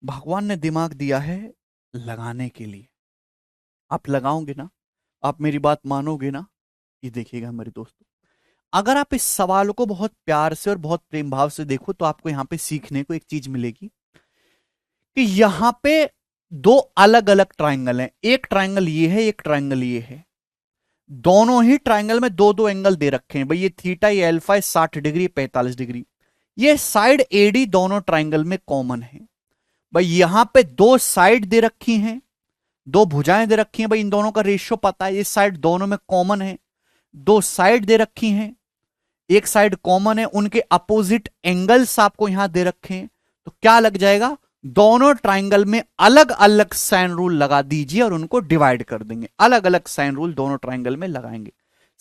भगवान ने दिमाग दिया है लगाने के लिए। आप लगाओगे ना, आप मेरी बात मानोगे ना, ये देखिएगा मेरे दोस्तों, अगर आप इस सवाल को बहुत प्यार से और बहुत प्रेम भाव से देखो तो आपको यहां पे सीखने को एक चीज मिलेगी कि यहां पे दो अलग अलग ट्राइंगल हैं, एक ट्राइंगल ये है, एक ट्राइंगल ये है। दोनों ही ट्राइंगल में दो दो एंगल दे रखे हैं भाई, ये थीटा, ये अल्फा, ये 60 डिग्री, 45 डिग्री। ये साइड एडी दोनों ट्राइंगल में कॉमन है भाई। यहां पे दो साइड दे रखी हैं, दो भुजाएं दे रखी हैं भाई, इन दोनों का रेशियो पता है, ये साइड दोनों में कॉमन है। दो साइड दे रखी हैं, एक साइड कॉमन है, उनके अपोजिट एंगल्स आपको यहां दे रखे हैं। तो क्या लग जाएगा, दोनों ट्राइंगल में अलग अलग साइन रूल लगा दीजिए और उनको डिवाइड कर देंगे। अलग अलग साइन रूल दोनों ट्राइंगल में लगाएंगे।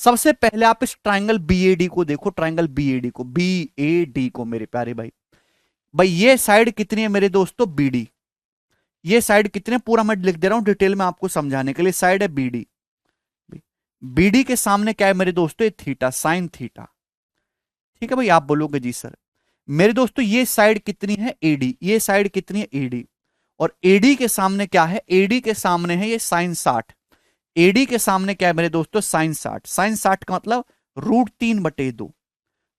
सबसे पहले आप इस ट्राइंगल बीएडी को देखो, ट्राइंगल बीएडी को, बीएडी को मेरे प्यारे भाई। भाई ये साइड कितनी है मेरे दोस्तों, बीडी। ये साइड कितने, पूरा मैं लिख दे रहा हूं डिटेल में आपको समझाने के लिए। साइड है बीडी, बीडी के सामने क्या है मेरे दोस्तों, ये थीटा, साइन थीटा। ठीक है भाई, आप बोलोगे जी सर। मेरे दोस्तों ये साइड कितनी है, एडी। ये साइड कितनी है, एडी। और एडी के सामने क्या है, एडी के सामने है ये साइन 60। एडी के सामने क्या है मेरे दोस्तों, साइन 60। साइन 60 का मतलब √3/2।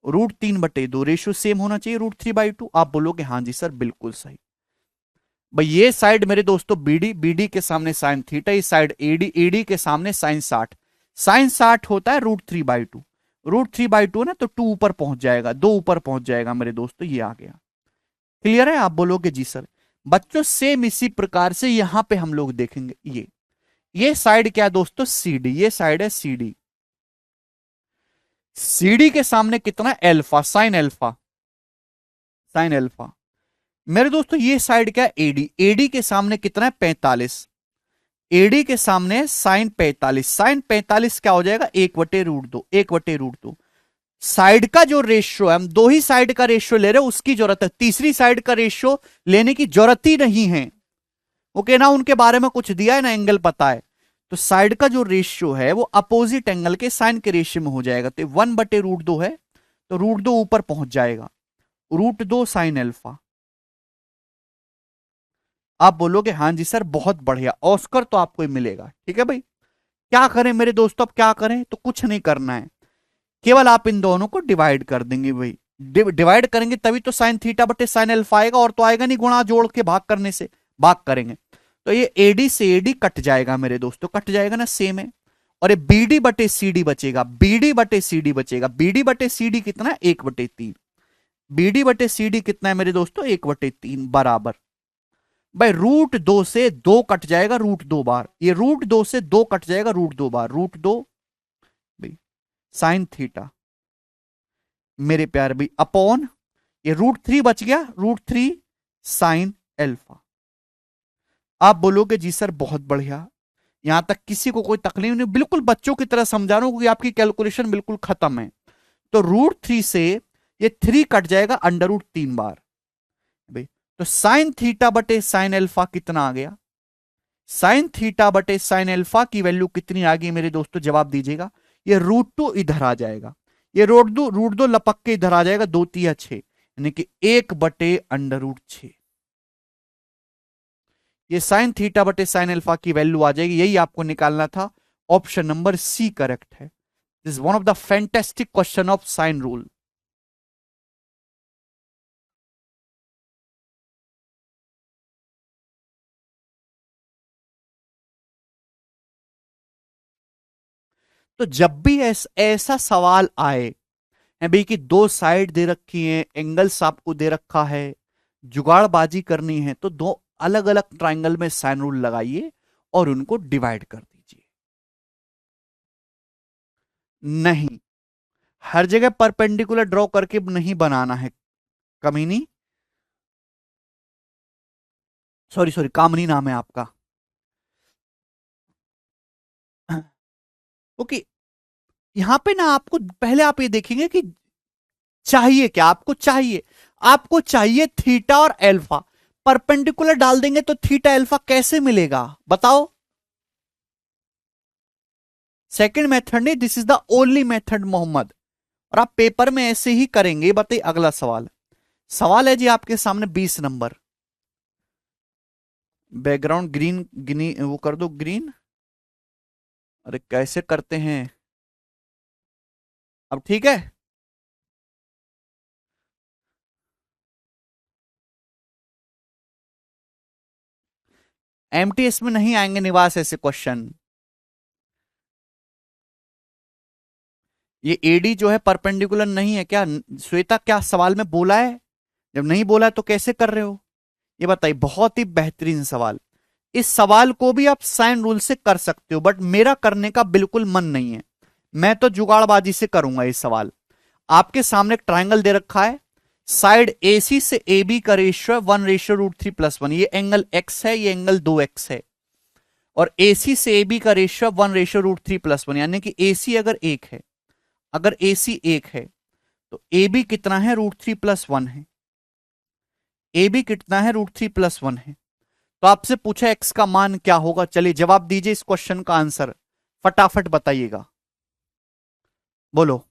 √3/2 रेशियो सेम होना चाहिए, √3/2। आप बोलोगे हाँ जी सर बिल्कुल सही। भाई ये साइड मेरे दोस्तों बीडी, बीडी के सामने साइन थीटा, इस साइड एडी, एडी के सामने साइन 60। साइन 60 होता है √3/2। √3/2 ना, तो 2 ऊपर पहुंच जाएगा, 2 ऊपर पहुंच जाएगा मेरे दोस्तों, ये आ गया। क्लियर है, आप बोलोगे जी सर। बच्चों सेम इसी प्रकार से यहां पे हम लोग देखेंगे। ये साइड क्या है दोस्तों, सीडी। ये साइड है सीडी। सीडी के सामने कितना, alpha, sine alpha, sine alpha. मेरे दोस्तों ये साइड क्या है, एडी। एडी के सामने कितना है, 45। एडी के सामने साइन 45। साइन 45 क्या हो जाएगा, 1/√2, 1/√2। साइड का जो रेशियो है, हम दो ही साइड का रेशियो ले रहे हैं, उसकी जरूरत है, तीसरी साइड का रेशियो लेने की जरूरत ही नहीं है। ओके ना, उनके बारे में कुछ दिया है ना, एंगल पता है। तो साइड का जो रेशियो है वो अपोजिट एंगल के साइन के रेशियो में हो जाएगा। तो 1/√2 है, तो √2 ऊपर पहुंच जाएगा, √2 साइन एल्फा। आप बोलोगे हाँ जी सर बहुत बढ़िया, ऑस्कर तो आपको ही मिलेगा। ठीक है भाई, क्या करें मेरे दोस्तों, अब क्या करें, तो कुछ नहीं करना है, केवल आप इन दोनों को डिवाइड कर देंगे भाई। डिवाइड करेंगे तभी तो साइन थीटा बटे साइन अल्फा आएगा, और तो आएगा नहीं गुणा जोड़ के भाग करने से। भाग करेंगे तो ये एडी से एडी कट जाएगा मेरे दोस्तों, कट जाएगा ना, सेम है। और ये बीडी बटे सीडी बचेगा, बीडी बटे सीडी बचेगा। बीडी बटे सीडी कितना है, 1/3। बीडी बटे सीडी कितना है मेरे दोस्तों, 1/3 बराबर। भाई √2 से 2 कट जाएगा, √2 बार। ये √2 से 2 कट जाएगा, √2 बार, √2 साइन थीटा मेरे प्यारे भाई, अपॉन ये √3 बच गया, √3 साइन एल्फा। आप बोलोगे जी सर बहुत बढ़िया, यहां तक किसी को कोई तकलीफ नहीं, बिल्कुल बच्चों की तरह समझा रहा हूं क्योंकि आपकी कैलकुलेशन बिल्कुल खत्म है। तो √3 से ये 3 कट जाएगा, √3 बार भाई। तो साइन थीटा बटे साइन एल्फा कितना आ गया, साइन थीटा बटे साइन एल्फा की वैल्यू कितनी आ गई मेरे दोस्तों, जवाब दीजिएगा। ये √2 इधर आ जाएगा, ये √2 लपक के इधर आ जाएगा, 2 3 6, यानी कि 1/√6। ये साइन थीटा बटे साइन अल्फा की वैल्यू आ जाएगी, यही आपको निकालना था। ऑप्शन नंबर सी करेक्ट है। This is one of the fantastic question of sine rule. तो जब भी ऐसा सवाल आए है भाई कि दो साइड दे रखी है, एंगल्स आपको दे रखा है, जुगाड़बाजी करनी है, तो दो अलग अलग ट्राइंगल में साइन रूल लगाइए और उनको डिवाइड कर दीजिए। नहीं, हर जगह परपेंडिकुलर ड्रॉ करके नहीं बनाना है, कमीनी, सॉरी सॉरी, कामनी नाम है आपका। ओके, यहां पे ना आपको पहले आप ये देखेंगे कि चाहिए क्या, आपको चाहिए, आपको चाहिए थीटा और एल्फा। परपेंडिकुलर डाल देंगे तो थीटा एल्फा कैसे मिलेगा बताओ। सेकंड मेथड नहीं, this is the only method Mohammed. और आप पेपर में ऐसे ही करेंगे। बताइए अगला सवाल, सवाल है जी आपके सामने 20 नंबर। बैकग्राउंड ग्रीन, गिनी वो कर दो ग्रीन। अरे कैसे करते हैं, अब ठीक है। एमटीएस में नहीं आएंगे निवास ऐसे क्वेश्चन। ये एडी जो है परपेंडिकुलर नहीं है क्या श्वेता, क्या सवाल में बोला है? जब नहीं बोला है तो कैसे कर रहे हो? ये बताइए, बहुत ही बेहतरीन सवाल। इस सवाल को भी आप साइन रूल से कर सकते हो, बट मेरा करने का बिल्कुल मन नहीं है। मैं तो जुगाड़बाजी से करूंगा ये सवाल। आपके सामने एक ट्राइंगल दे रखा है, साइड एसी से ए बी का रेशियो है 1:√3+1। ये एंगल एक्स है, ये एंगल 2x है। और एसी से ए बी का रेशियो 1:√3+1, यानी कि एसी अगर एक है, अगर एसी एक है तो ए बी कितना है? √3+1 है। ए बी कितना है? √3+1 है। तो आपसे पूछा एक्स का मान क्या होगा? चलिए जवाब दीजिए इस क्वेश्चन का आंसर, फटाफट बताइएगा, बोलो।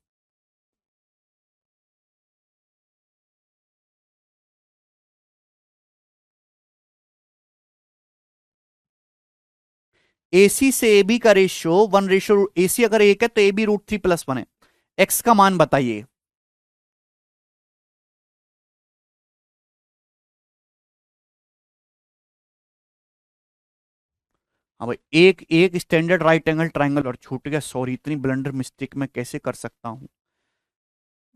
एसी से ए बी का रेशियो 1 एसी अगर एक है तो ए बी √3+1 है। एक्स का मान बताइए। हाँ भाई, एक एक स्टैंडर्ड राइट एंगल ट्राइंगल और छूट गया, सॉरी, इतनी ब्लंडर मिस्टेक मैं कैसे कर सकता हूं?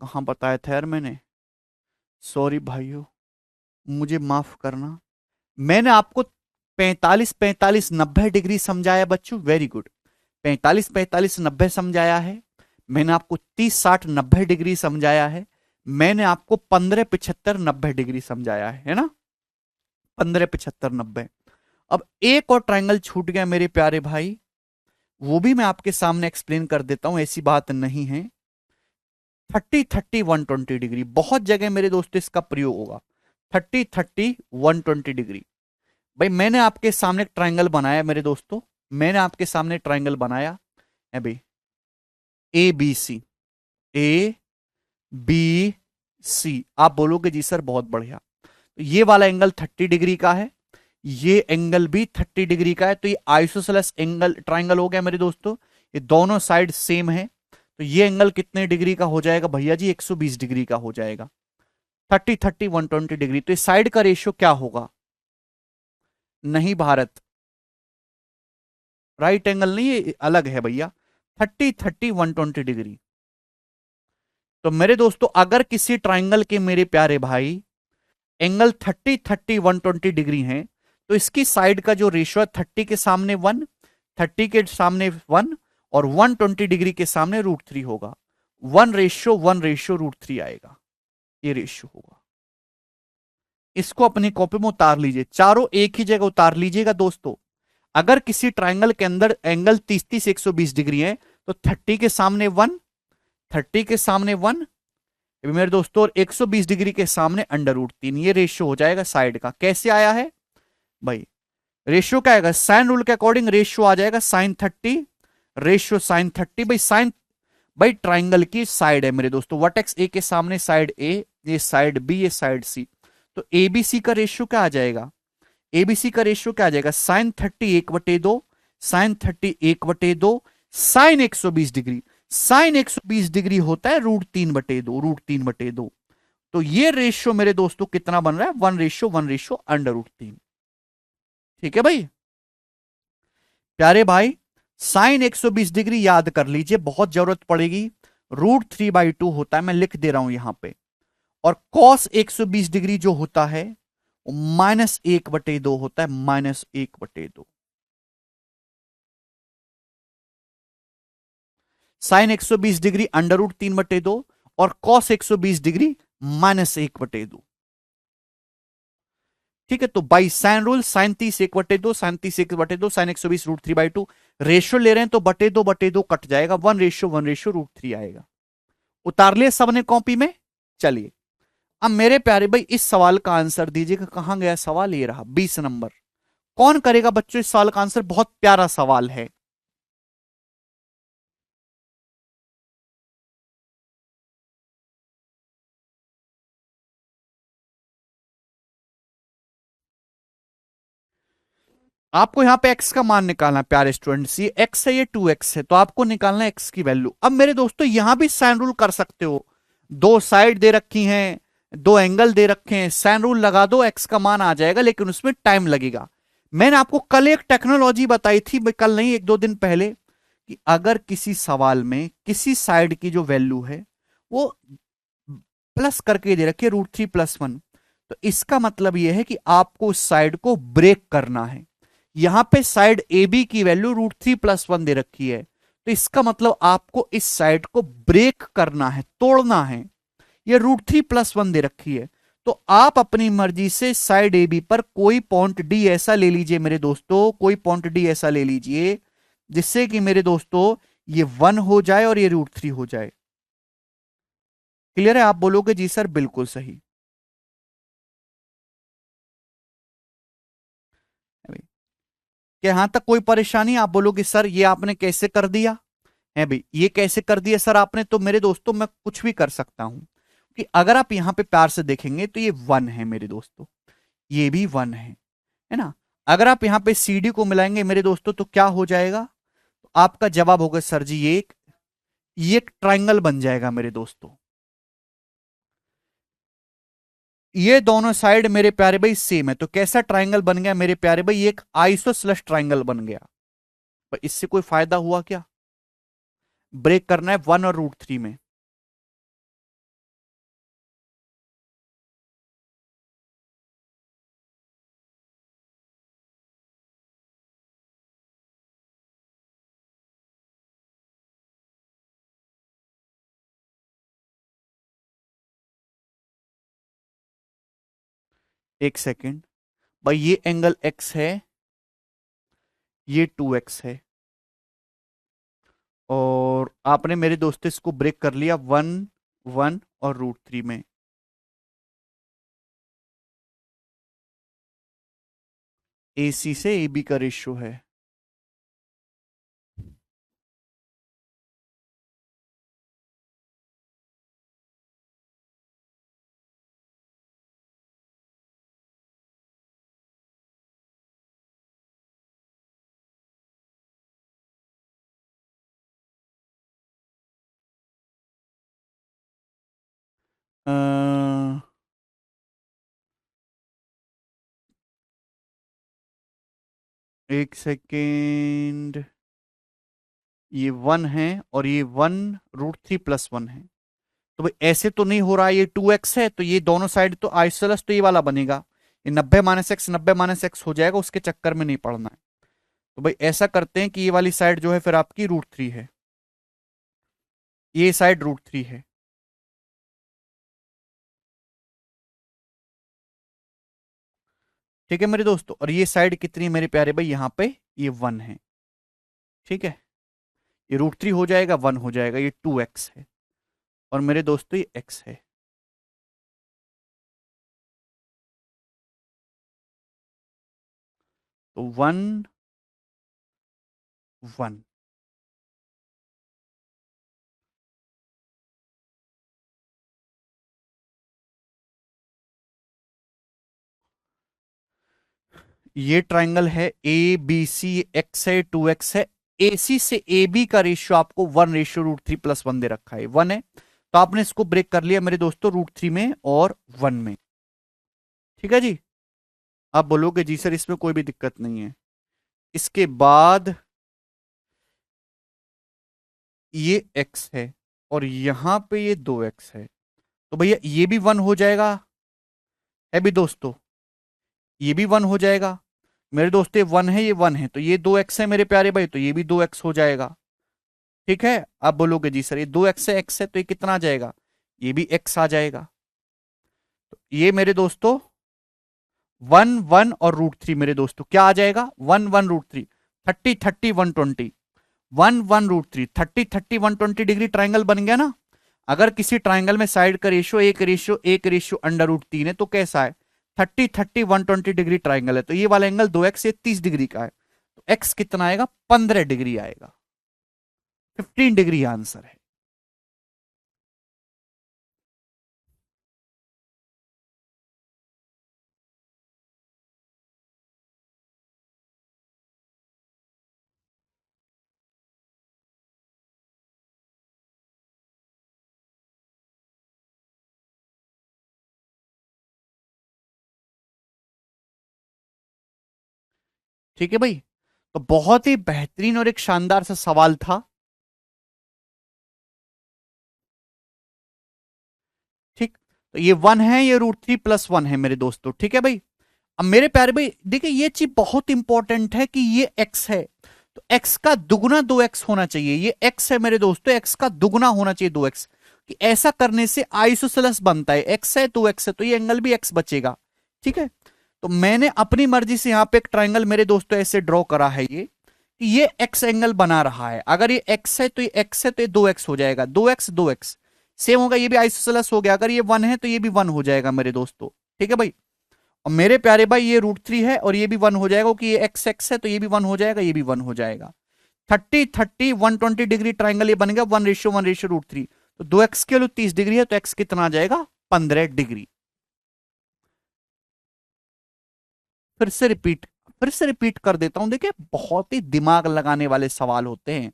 कहाँ बताया था यार मैंने? सॉरी भाइयों, मुझे माफ करना। मैंने आपको 45 45 90 डिग्री समझाया बच्चों, वेरी गुड। 45 45 90 समझाया है। मैंने आपको 30 60 90 डिग्री समझाया है। मैंने आपको 15 75 90 डिग्री समझाया है ना? 15 75 90। अब एक और ट्राइंगल छूट गया मेरे प्यारे भाई, वो भी मैं आपके सामने एक्सप्लेन कर देता हूं, ऐसी बात नहीं है। 30 30 120 डिग्री, बहुत जगह मेरे दोस्तों इसका प्रयोग होगा। 30 30 120 डिग्री। भाई मैंने आपके सामने एक ट्राइंगल बनाया मेरे दोस्तों, मैंने आपके सामने ट्राइंगल बनाया है भाई, ए बी सी, ए बी सी। आप बोलोगे जी सर बहुत बढ़िया, तो ये वाला एंगल 30 डिग्री का है, ये एंगल भी 30 डिग्री का है, तो ये आइसोसेलेस एंगल ट्राइंगल हो गया मेरे दोस्तों। ये दोनों साइड सेम है, तो ये एंगल कितने डिग्री का हो जाएगा भैया जी? 120 डिग्री का हो जाएगा। 30 30 120 डिग्री, तो इस साइड का रेशियो क्या होगा? नहीं भारत, राइट एंगल नहीं, ये अलग है भैया। 30 30 120 डिग्री। तो मेरे दोस्तों अगर किसी ट्राइंगल के मेरे प्यारे भाई एंगल 30 30 120 डिग्री है, तो इसकी साइड का जो रेशियो है 30 के सामने 1, 30 के सामने 1, और 120 डिग्री के सामने √3 होगा। 1:1:√3 आएगा, ये रेशियो होगा। इसको अपनी कॉपी में उतार लीजिए, चारों एक ही जगह उतार लीजिएगा दोस्तों। अगर किसी ट्राइंगल के अंदर एंगल 30 30 120 डिग्री है, तो 30 के सामने 1, 30 के सामने 1 मेरे दोस्तों, और 120 डिग्री के सामने √3, ये रेशियो हो जाएगा साइड का। कैसे आया है भाई? रेशियो क्या आएगा? साइन रूल के अकॉर्डिंग रेशियो आ जाएगा sin 30, रेशियो sin 30 भाई। साइन भाई ट्राइंगल की साइड है मेरे दोस्तों, वर्टेक्स ए के सामने साइड ए, ये साइड बी, ये साइड सी। तो एबीसी का रेशियो क्या आ जाएगा? एबीसी का रेशियो क्या आ जाएगा? sin 30 1/2, sin 30 1/2, sin 120 degree. sin 120 degree होता है √3/2, √3/2। तो ये रेशियो मेरे दोस्तों कितना बन रहा है? 1:1:√3। ठीक है भाई प्यारे भाई, sin 120 डिग्री याद कर लीजिए, बहुत जरूरत पड़ेगी। √3/2 होता है, मैं लिख दे रहा हूं यहां पे। और cos 120 डिग्री जो होता है वो -1/2 होता है, -1/2। sin 120 डिग्री √3/2, और cos 120 डिग्री -1/2। ठीक है, तो by sine rule sin 30 1/2, sin 120 ratio ले रहे हैं, तो बटे दो कट जाएगा, 1:1:√3 आएगा। उतार लिए सबने कॉपी में? चलिए अब मेरे प्यारे भाई इस सवाल का आंसर दीजिएगा। कहां गया सवाल? ये रहा 20 नंबर। कौन करेगा बच्चों इस सवाल का आंसर? बहुत प्यारा सवाल है। आपको यहां पे एक्स का मान निकालना है प्यारे स्टूडेंट्स, ये एक्स है ये 2x है, तो आपको निकालना है एक्स की वैल्यू। अब मेरे दोस्तों यहां भी साइन रूल कर सकते हो, दो साइड दे रखी हैं, दो एंगल दे रखे हैं, साइन रूल लगा दो, एक्स का मान आ जाएगा, लेकिन उसमें टाइम लगेगा। मैंने आपको कल एक टेक्नोलॉजी बताई थी, कल नहीं एक दो दिन पहले, कि अगर किसी सवाल में किसी साइड की जो वैल्यू है वो प्लस करके दे रखी है √3+1, तो इसका मतलब यह है कि आपको उस साइड को ब्रेक करना है। यहां पे साइड ए बी की वैल्यू √3+1 दे रखी है, तो इसका मतलब आपको इस साइड को ब्रेक करना है, तोड़ना है। ये √3+1 दे रखी है, तो आप अपनी मर्जी से साइड ए बी पर कोई पॉइंट डी ऐसा ले लीजिए मेरे दोस्तों, कोई पॉइंट डी ऐसा ले लीजिए जिससे कि मेरे दोस्तों ये 1 हो जाए और ये √3 हो जाए। क्लियर है? आप बोलोगे जी सर बिल्कुल सही। क्या यहां तक कोई परेशानी? आप बोलोगे सर ये आपने कैसे कर दिया है भाई, ये कैसे कर दिया सर आपने? तो मेरे दोस्तों मैं कुछ भी कर सकता हूं, कि अगर आप यहां पे प्यार से देखेंगे तो ये 1 है मेरे दोस्तों, ये भी 1 है ना? अगर आप यहां पे सी डी को मिलाएंगे मेरे दोस्तों तो क्या हो जाएगा? तो आपका जवाब होगा सर जी ये एक ट्राइंगल बन जाएगा मेरे दोस्तों। ये दोनों साइड मेरे प्यारे भाई सेम है, तो कैसा ट्राइंगल बन गया मेरे प्यारे भाई? ये एक आइसोसलेस ट्राइंगल बन गया। पर इससे कोई फायदा हुआ क्या? ब्रेक करना है 1 और √3 में। एक सेकेंड भाई, ये एंगल x है, ये 2x है, और आपने मेरे दोस्तों इसको ब्रेक कर लिया 1 1 और √3 में। ए सी से ए बी का रेशियो है। अ, एक सेकेंड, ये 1 है और ये 1 √3+1 है, तो भाई ऐसे तो नहीं हो रहा, ये 2x है, तो ये दोनों साइड तो आइसोसेलेस, तो ये वाला बनेगा, ये 90 - x 90 - x हो जाएगा, उसके चक्कर में नहीं पड़ना है। तो भाई ऐसा करते हैं कि ये वाली साइड जो है फिर आपकी √3 है, ये साइड √3 है। ठीक है मेरे दोस्तों, और ये साइड कितनी है मेरे प्यारे भाई? यहाँ पे ये 1 है। ठीक है, ये √3 हो जाएगा, 1 हो जाएगा, ये 2x है, और मेरे दोस्तों ये x है। तो 1 1, ये ट्राइंगल है ए बी सी, एक्स है 2x है, ए सी से ए बी का रेशियो आपको 1:√3+1 दे रखा है, 1 है, तो आपने इसको ब्रेक कर लिया मेरे दोस्तों √3 में और 1 में। ठीक है जी? आप बोलोगे जी सर इसमें कोई भी दिक्कत नहीं है। इसके बाद ये x है और यहां पे ये 2x है, तो भैया ये भी 1 हो जाएगा, है भी दोस्तों, ये भी 1 हो जाएगा मेरे दोस्तों, ये 1 है, ये 1 है, तो ये 2x है मेरे प्यारे भाई, तो ये भी 2x हो जाएगा। ठीक है? आप बोलोगे जी सर ये 2x है, x है, तो ये कितना आ जाएगा? ये भी x आ जाएगा। तो ये मेरे दोस्तों 1 1 और √3 मेरे दोस्तों क्या आ जाएगा? 1 1 √3, 30 30 120, 1 1 √3, 30 30 120 डिग्री ट्राइंगल बन गया ना? अगर किसी ट्राइंगल में साइड का रेशियो एक रेशियो √3 है, तो कैसा है? 30 30 120 डिग्री ट्राइंगल है, तो ये वाला एंगल 2x ये 30 डिग्री का है, तो x कितना आएगा? 15 डिग्री आएगा, 15 डिग्री आंसर है। ठीक है भाई, तो बहुत ही बेहतरीन और एक शानदार सा सवाल था। ठीक, तो ये 1 है, ये √3 + 1 है मेरे दोस्तों। ठीक है भाई, अब मेरे प्यारे भाई देखिए ये चीज बहुत इंपॉर्टेंट है कि ये x है, तो x का दुगुना 2x होना चाहिए। ये x है मेरे दोस्तों, x का दुगुना होना चाहिए 2x, कि ऐसा करने से आइसोसेलेस बनता है। x है 2x है, तो ये एंगल भी x बचेगा। ठीक है, तो मैंने अपनी मर्जी से यहां पे एक ट्राइंगल मेरे दोस्तों ऐसे ड्रॉ करा है, ये कि ये x एंगल बना रहा है। अगर ये x है तो ये x है, तो ये 2x हो जाएगा। 2x 2x सेम होगा, ये भी आइसोसेलेस हो गया। अगर ये 1 है तो ये भी 1 हो जाएगा मेरे दोस्तों। ठीक है भाई, और मेरे प्यारे भाई ये √3 है और ये भी 1 हो जाएगा, कि ये एक्स एक्स है तो ये भी 1 हो जाएगा, ये भी 1 हो जाएगा। 30 30 120 डिग्री ट्राइंगल ये बनेगा 1:1:√3। तो 2x के लिए 30 डिग्री है, तो x कितना आ जाएगा? 15 डिग्री। फिर से रिपीट फिर से रिपीट कर देता हूं। देखिए बहुत ही दिमाग लगाने वाले सवाल होते हैं,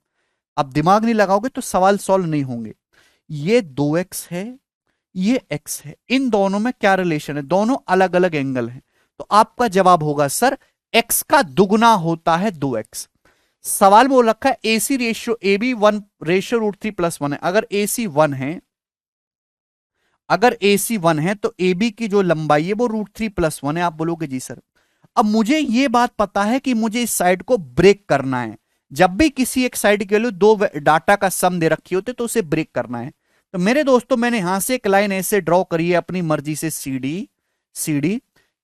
अब दिमाग नहीं लगाओगे तो सवाल सॉल्व नहीं होंगे। ये 2x है, ये x है, इन दोनों में क्या रिलेशन है? दोनों अलग अलग एंगल हैं। तो आपका जवाब होगा सर x का दुगुना होता है 2x। सवाल में वो रखा है AC रेशियो AB 1:√3 + 1 है। अगर AC 1 है तो AB की जो लंबाई है वो √3 + 1 है। आप बोलोगे जी सर, अब मुझे ये बात पता है कि मुझे इस साइड को ब्रेक करना है। जब भी किसी एक साइड के लिए दो डाटा का सम दे रखी होते तो उसे ब्रेक करना है। तो मेरे दोस्तों मैंने यहां से एक लाइन ऐसे ड्रॉ करी है अपनी मर्जी से, CD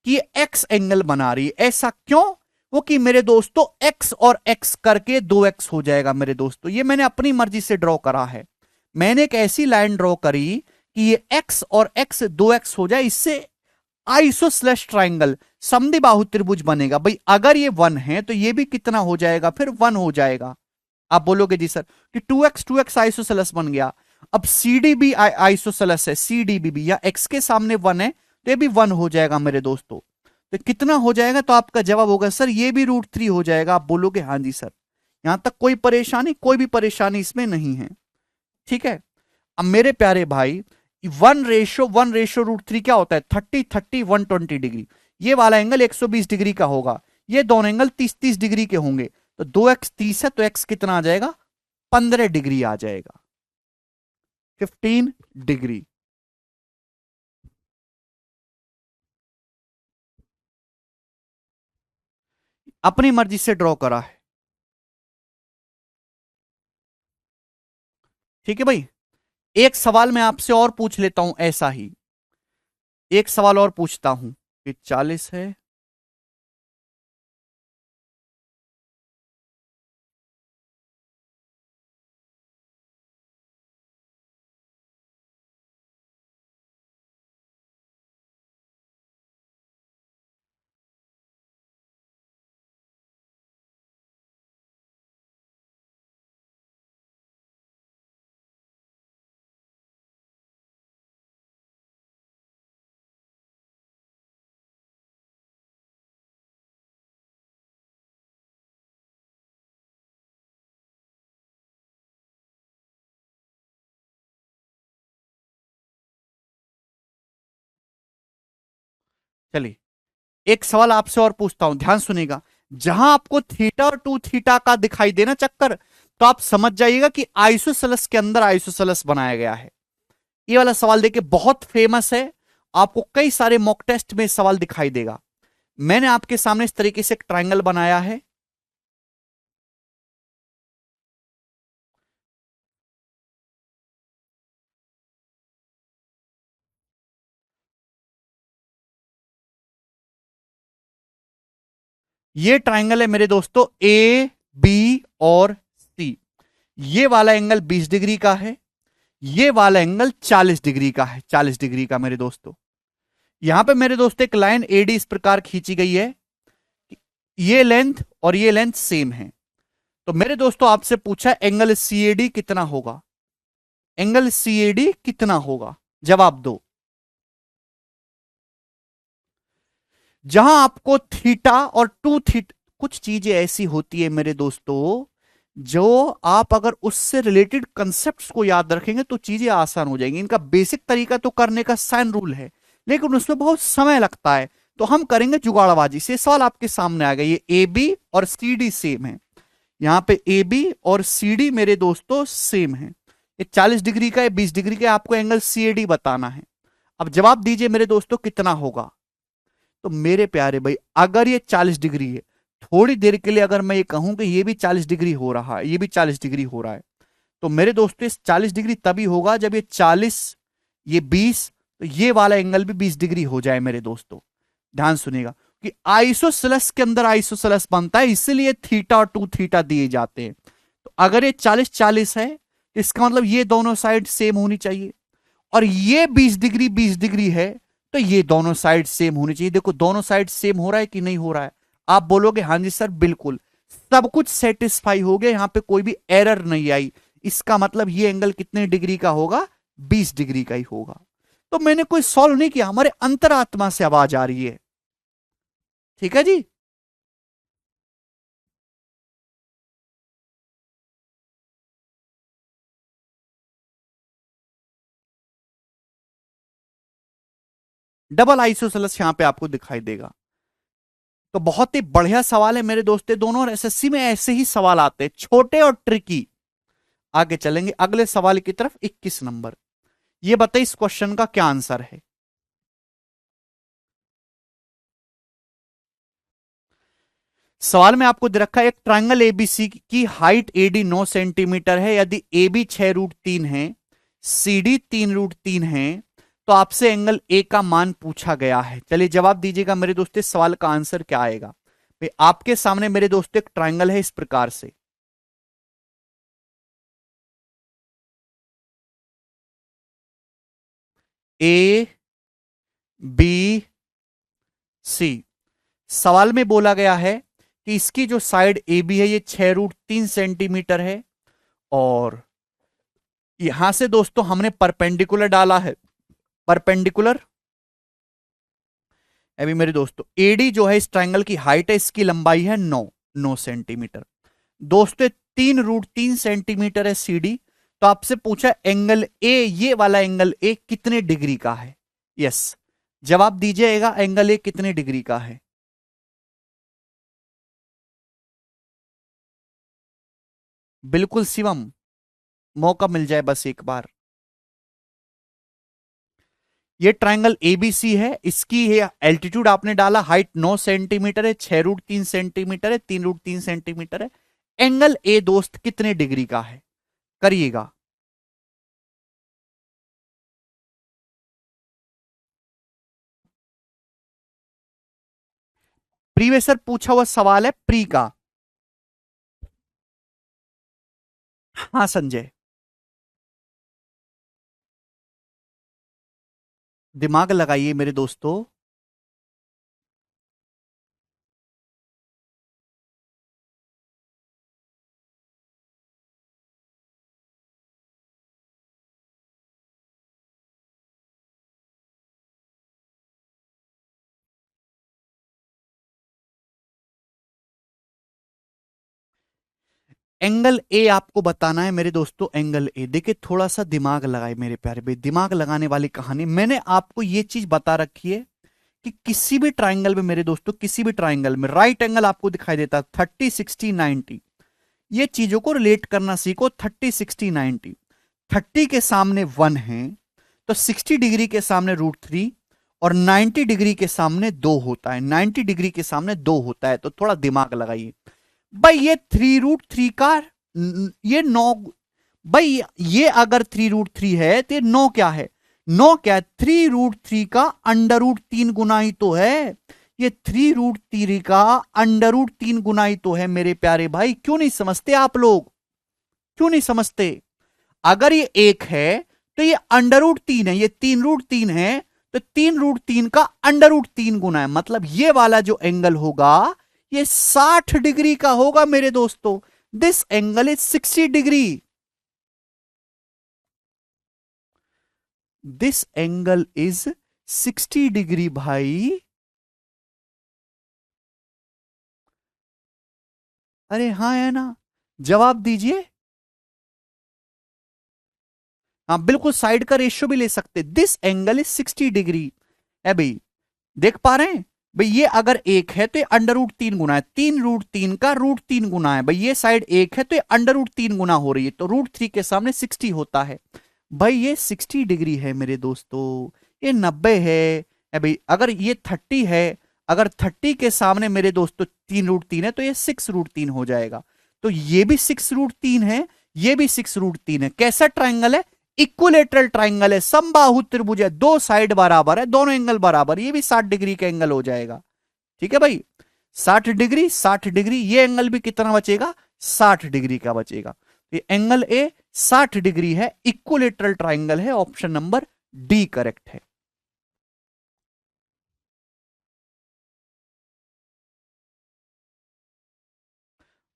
कि एक्स एंगल बना रही है। ऐसा क्यों? वो कि मेरे दोस्तों x और x करके 2x हो जाएगा मेरे दोस्तों। ये मैंने अपनी मर्जी से ड्रॉ करा है। मैंने एक ऐसी लाइन ड्रॉ करी कि ये x और x 2x हो जाए, इससे आइसोसेलेस ट्राइंगल समद्विबाहु त्रिभुज बनेगा। भाई अगर ये 1 है तो ये भी कितना हो जाएगा? फिर 1 हो जाएगा। आप बोलोगे जी सर कि 2x आइसोसेलेस बन गया। अब CD भी आइसोसेलेस है, CDB भी, या x के सामने 1 है तो ये भी 1 हो जाएगा मेरे दोस्तों। तो कितना हो जाएगा? तो आपका जवाब होगा सर ये भी √3 हो जाएगा। आप बोलोगे हाँ जी सर। यहां तक कोई परेशानी? कोई भी परेशानी इसमें नहीं है। ठीक है, अब मेरे प्यारे भाई 1:1:√3 क्या होता है? 30 30 120 डिग्री। ये वाला एंगल 120 डिग्री का होगा, ये दोनों एंगल 30 डिग्री के होंगे। तो 2x 30 है तो x कितना आ जाएगा? 15 डिग्री आ जाएगा, 15 डिग्री। अपनी मर्जी से ड्रॉ करा है। ठीक है भाई, एक सवाल मैं आपसे और पूछ लेता हूं, ऐसा ही एक सवाल और पूछता हूं कि 40 है, चलिए एक सवाल आपसे और पूछता हूं, ध्यान सुनिएगा। जहां आपको थीटा और 2 थीटा का दिखाई देना चक्कर, तो आप समझ जाइएगा कि आइसोसेलेस के अंदर आइसोसेलेस बनाया गया है। ये वाला सवाल देखिए बहुत फेमस है, आपको कई सारे मॉक टेस्ट में सवाल दिखाई देगा। मैंने आपके सामने इस तरीके से एक ट्राइंगल बनाया है। ये ट्राइंगल है मेरे दोस्तों ABC। ये वाला एंगल 20 डिग्री का है, ये वाला एंगल 40 डिग्री का है, 40 डिग्री का मेरे दोस्तों। यहां पे मेरे दोस्तों एक लाइन AD इस प्रकार खींची गई है, ये लेंथ और ये लेंथ सेम है। तो मेरे दोस्तों आपसे पूछा एंगल CAD कितना होगा? एंगल CAD कितना होगा? जवाब दो। जहां आपको थीटा और 2 थीटा, कुछ चीजें ऐसी होती है मेरे दोस्तों जो आप अगर उससे रिलेटेड कंसेप्ट्स को याद रखेंगे तो चीजें आसान हो जाएंगी। इनका बेसिक तरीका तो करने का साइन रूल है, लेकिन उसमें बहुत समय लगता है। तो हम करेंगे जुगाड़बाजी से। सवाल आपके सामने आ गया, ये ए बी और सी डी सेम है, यहां पे ए बी और सी डी मेरे दोस्तों सेम है, ये 40 डिग्री का है, 20 डिग्री का है, आपको एंगल सी ए डी बताना है। अब जवाब दीजिए मेरे दोस्तों कितना होगा। तो मेरे प्यारे भाई अगर ये 40 डिग्री है, थोड़ी देर के लिए अगर मैं ये कहूं कि ये भी 40 डिग्री हो रहा है, ये भी 40 डिग्री हो रहा है, तो मेरे दोस्तों इस 40 डिग्री तभी होगा जब ये 40, ये 20, तो ये वाला एंगल भी 20 डिग्री हो जाए मेरे दोस्तों। ध्यान सुनिएगा कि आइसोसेलेस के अंदर आइसोसेलेस बनता है, इसीलिए थीटा और टू थीटा दिए जाते हैं। तो अगर ये 40 40 है, इसका मतलब ये दोनों साइड सेम होनी चाहिए, और ये 20 डिग्री 20 डिग्री है, तो ये दोनों साइड सेम होनी चाहिए। देखो दोनों साइड सेम हो रहा है कि नहीं हो रहा है, आप बोलोगे हाँ जी सर बिल्कुल, सब कुछ सेटिस्फाई हो गया, यहां पे कोई भी एरर नहीं आई, इसका मतलब ये एंगल कितने डिग्री का होगा, 20 डिग्री का ही होगा। तो मैंने कोई सॉल्व नहीं किया, हमारे अंतरात्मा से आवाज आ रही है। ठीक है जी। डबल आइसोसेलेस यहां पे आपको दिखाई देगा। तो बहुत ही बढ़िया सवाल है मेरे दोस्तों, दोनों एसएससी में ऐसे ही सवाल आते हैं, छोटे और ट्रिकी। आगे चलेंगे अगले सवाल की तरफ, 21 नंबर। ये बताइए इस क्वेश्चन का क्या आंसर है। सवाल में आपको दे रखा है एक ट्रायंगल एबीसी की हाइट एडी 9 सेंटीमीटर है, यदि ए बी 6√3 है, सी डी 3√3 है, तो आपसे एंगल ए का मान पूछा गया है। चलिए जवाब दीजिएगा मेरे दोस्तों, इस सवाल का आंसर क्या आएगा। भाई आपके सामने मेरे दोस्तों एक ट्रायंगल है इस प्रकार से, ए बी सी। सवाल में बोला गया है कि इसकी जो साइड ए बी है ये 6√3 सेंटीमीटर है, और यहां से दोस्तों हमने परपेंडिकुलर डाला है, परपेंडिकुलर। अभी मेरे दोस्तों एडी जो है इस ट्रायंगल की हाइट है, इसकी लंबाई है 9 सेंटीमीटर। दोस्तों 3√3 सेंटीमीटर है सीडी। तो आपसे पूछा एंगल ए, ये वाला एंगल ए कितने डिग्री का है। यस, जवाब दीजिएगा एंगल ए कितने डिग्री का है। बिल्कुल शिवम, मौका मिल जाए बस एक बार। ये ट्रायंगल एबीसी है, इसकी है एल्टीट्यूड आपने डाला, हाइट 9 सेंटीमीटर है, 6√3 सेंटीमीटर है, 3√3 सेंटीमीटर है। एंगल ए दोस्त कितने डिग्री का है, करिएगा। प्रीवियस सर पूछा हुआ सवाल है, प्री का। हाँ संजय, दिमाग लगाइए मेरे दोस्तों। एंगल ए आपको बताना है मेरे दोस्तों, एंगल ए। देखिए थोड़ा सा दिमाग लगाए मेरे प्यारे भाई, दिमाग लगाने वाली कहानी। मैंने आपको ये चीज बता रखी है कि किसी भी ट्राइंगल में मेरे दोस्तों, किसी भी ट्राइंगल में राइट एंगल आपको दिखाई देता है 30 60 90। ये चीजों को रिलेट करना सीखो, 30 60 90। 30 के सामने 1 है, तो 60 डिग्री के सामने √3, और 90 डिग्री के सामने 2 होता है, 90 डिग्री के सामने 2 होता है। तो थोड़ा दिमाग लगाइए भाई, ये 3√3 का ये 9, भाई ये अगर 3√3 है तो ये 9 क्या है, 9 क्या है, 3√3 का √3 गुना ही तो है। ये 3√3 का √3 गुना ही तो है मेरे प्यारे भाई। क्यों नहीं समझते आप लोग, क्यों नहीं समझते। अगर ये 1 है तो ये √3 है, ये 3√3 है, तो 3√3 का √3 गुना है, मतलब ये वाला जो एंगल होगा ये 60 डिग्री का होगा मेरे दोस्तों। This angle is 60 degree, this angle is 60 degree भाई। अरे हाँ है ना, जवाब दीजिए। हाँ बिल्कुल, साइड का रेशियो भी ले सकते, दिस एंगल इज 60 डिग्री है भाई। देख पा रहे हैं, भाई ये अगर एक है तो ये अंडर रूट 3 गुना है, 3 √3 का √3 गुना है। भाई ये साइड एक है तो ये अंडर रूट 3 गुना हो रही है, तो √3 के सामने 60 होता है। भाई ये 60 डिग्री है मेरे दोस्तों, ये 90 है भाई। अगर ये 30 है, अगर 30 के सामने मेरे दोस्तों 3 √3 है तो ये 6 √3 हो जाएगा। तो ये भी 6 √3 है, ये भी 6 √3 है। कैसा ट्राइंगल है? इक्विलेटरल ट्राइंगल है, समबाहु त्रिभुज है, दो साइड बराबर है, दोनों एंगल बराबर, ये भी 60 डिग्री का एंगल हो जाएगा। ठीक है भाई, 60 डिग्री 60 डिग्री, ये एंगल भी कितना बचेगा? 60 डिग्री का बचेगा। ये एंगल ए 60 डिग्री है, इक्विलेटरल ट्राइंगल है। ऑप्शन नंबर डी करेक्ट है।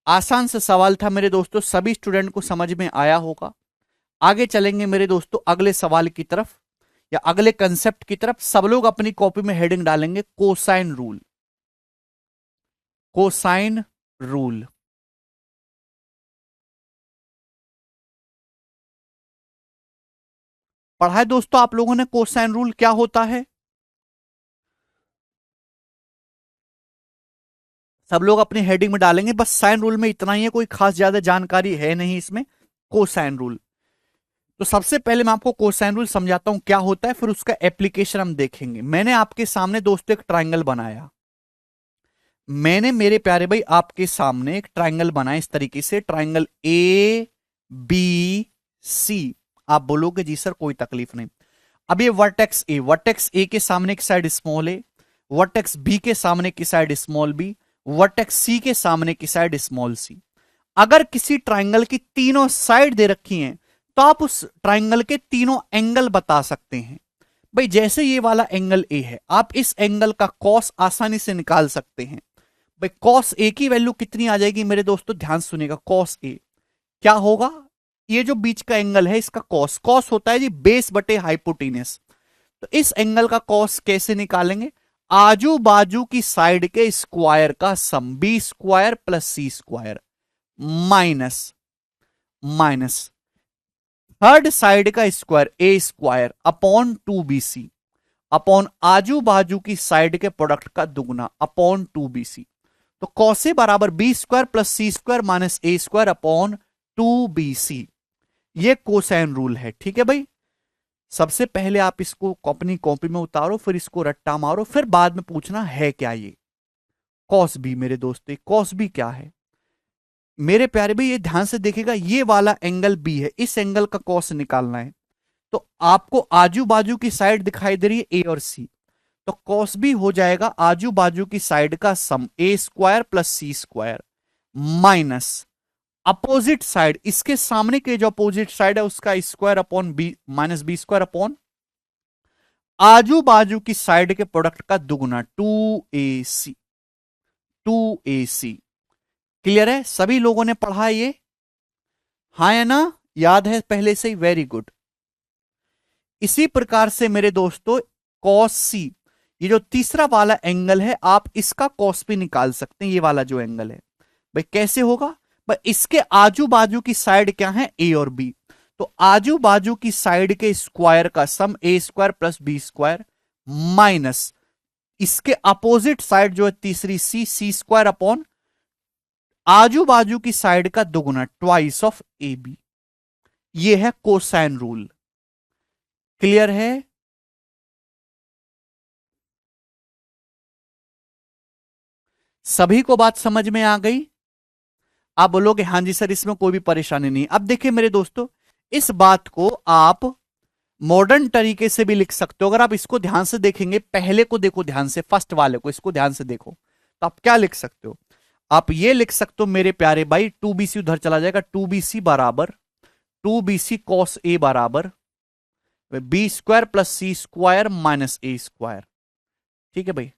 आसान सा सवाल था मेरे दोस्तों, सभी स्टूडेंट को समझ में आया होगा। आगे चलेंगे मेरे दोस्तों अगले सवाल की तरफ या अगले कंसेप्ट की तरफ। सब लोग अपनी कॉपी में हेडिंग डालेंगे कोसाइन रूल। कोसाइन रूल पढ़ा है दोस्तों आप लोगों ने? कोसाइन रूल क्या होता है? सब लोग अपनी हेडिंग में डालेंगे। बस साइन रूल में इतना ही है, कोई खास ज्यादा जानकारी है नहीं इसमें। कोसाइन रूल, तो सबसे पहले मैं आपको कोसाइन रूल समझाता हूं क्या होता है, फिर उसका एप्लीकेशन हम देखेंगे। मैंने आपके सामने दोस्तों एक ट्राइंगल बनाया, मैंने मेरे प्यारे भाई आपके सामने एक ट्राइंगल बनाया इस तरीके से, ट्राइंगल ABC। आप बोलोगे जी सर कोई तकलीफ नहीं। अब ये वर्टेक्स ए के सामने की साइड स्मॉल ए, वर्टेक्स बी के सामने की साइड स्मॉल बी, वर्टेक्स सी के सामने की साइड स्मॉल सी। अगर किसी ट्राइंगल की तीनों साइड दे रखी हैं तो आप उस ट्राइंगल के तीनों एंगल बता सकते हैं। भाई जैसे ये वाला एंगल ए है, आप इस एंगल का कॉस आसानी से निकाल सकते हैं। भाई कॉस ए की वैल्यू कितनी आ जाएगी मेरे दोस्तों? ध्यान सुनिएगा, कॉस ए क्या होगा? ये जो बीच का एंगल है इसका कॉस, कॉस होता है जी बेस बटे हाइपोटेनस। तो इस एंगल का कॉस कैसे निकालेंगे? आजू बाजू की साइड के स्क्वायर का सम, बी स्क्वायर प्लस सी square minus minus third side का square a square upon 2BC upon आजू बाजू की साइड के प्रोडक्ट का दुगना अपॉन 2BC। तो कॉस ए बराबर बी स्क्वायर प्लस सी स्क्वायर माइनस ए स्क्वायर अपॉन 2BC। ये कोसाइन रूल है। ठीक है भाई, सबसे पहले आप इसको अपनी कॉपी में उतारो, फिर इसको रट्टा मारो, फिर बाद में पूछना है क्या ये कॉस बी। मेरे दोस्तों कॉस बी क्या है मेरे प्यारे भाई? ये ध्यान से देखिएगा, ये वाला एंगल बी है, इस एंगल का कॉस निकालना है। तो आपको आजू बाजू की साइड दिखाई दे रही है ए और सी, तो कॉस बी हो जाएगा आजू बाजू की साइड का सम, ए स्क्वायर प्लस सी स्क्वायर माइनस अपोजिट साइड, इसके सामने के जो अपोजिट साइड है उसका square upon B minus B square upon आजू बाजू की साइड के प्रोडक्ट का दुगुना 2AC। 2AC क्लियर है? सभी लोगों ने पढ़ा है ये? हाँ या ना? याद है पहले से ही? Very good. इसी प्रकार से मेरे दोस्तों कॉस सी, ये जो तीसरा वाला एंगल है, आप इसका कॉस भी निकाल सकते हैं। ये वाला जो एंगल है भाई कैसे होगा? भाई इसके आजू बाजू की साइड क्या है? ए और बी। तो आजू बाजू की साइड के स्क्वायर का सम ए square plus b square minus इसके अपोजिट साइड जो है तीसरी सी स्क्वायर अपॉन आजू बाजू की साइड का दुगुना ट्वाइस ऑफ ए बी। ये है कोसाइन रूल। क्लियर है? सभी को बात समझ में आ गई? आप बोलोगे हाँ जी सर इसमें कोई भी परेशानी नहीं। अब देखिए मेरे दोस्तों, इस बात को आप मॉडर्न तरीके से भी लिख सकते हो। अगर आप इसको ध्यान से देखेंगे, पहले को देखो ध्यान से, फर्स्ट वाले को, इसको ध्यान से देखो, तो आप क्या लिख सकते हो? आप ये लिख सकते हो मेरे प्यारे भाई, 2BC उधर चला जाएगा, 2BC बराबर 2BC कॉस ए बराबर बी स्क्वायर प्लस सी स्क्वायर माइनस ए स्क्वायर। ठीक है भाई,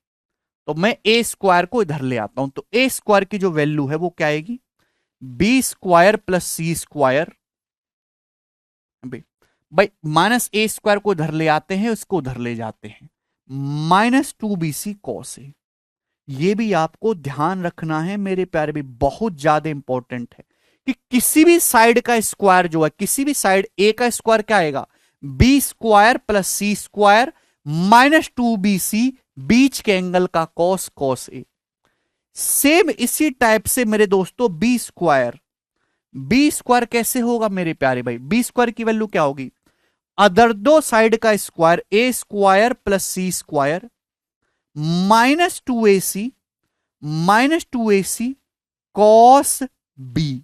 तो मैं ए स्क्वायर को इधर ले आता हूं, तो ए स्क्वायर की जो वैल्यू है वो क्या आएगी? बी स्क्वायर प्लस सी स्क्वायर भाई माइनस ए स्क्वायर को इधर ले आते हैं, उसको उधर ले जाते हैं, माइनस 2BC कॉस ए। ये भी आपको ध्यान रखना है मेरे प्यारे भी, बहुत ज्यादा इंपॉर्टेंट है कि किसी भी साइड का स्क्वायर जो है, किसी भी साइड ए का स्क्वायर क्या आएगा? बी स्क्वायर प्लस सी स्क्वायर माइनस 2BC बीच के एंगल का कॉस कॉस ए। सेम इसी टाइप से मेरे दोस्तों बी स्क्वायर, बी स्क्वायर कैसे होगा मेरे प्यारे भाई? बी स्क्वायर की वैल्यू क्या होगी? अदर दो साइड का square, a square plus C square minus two A C, minus two A C cos B,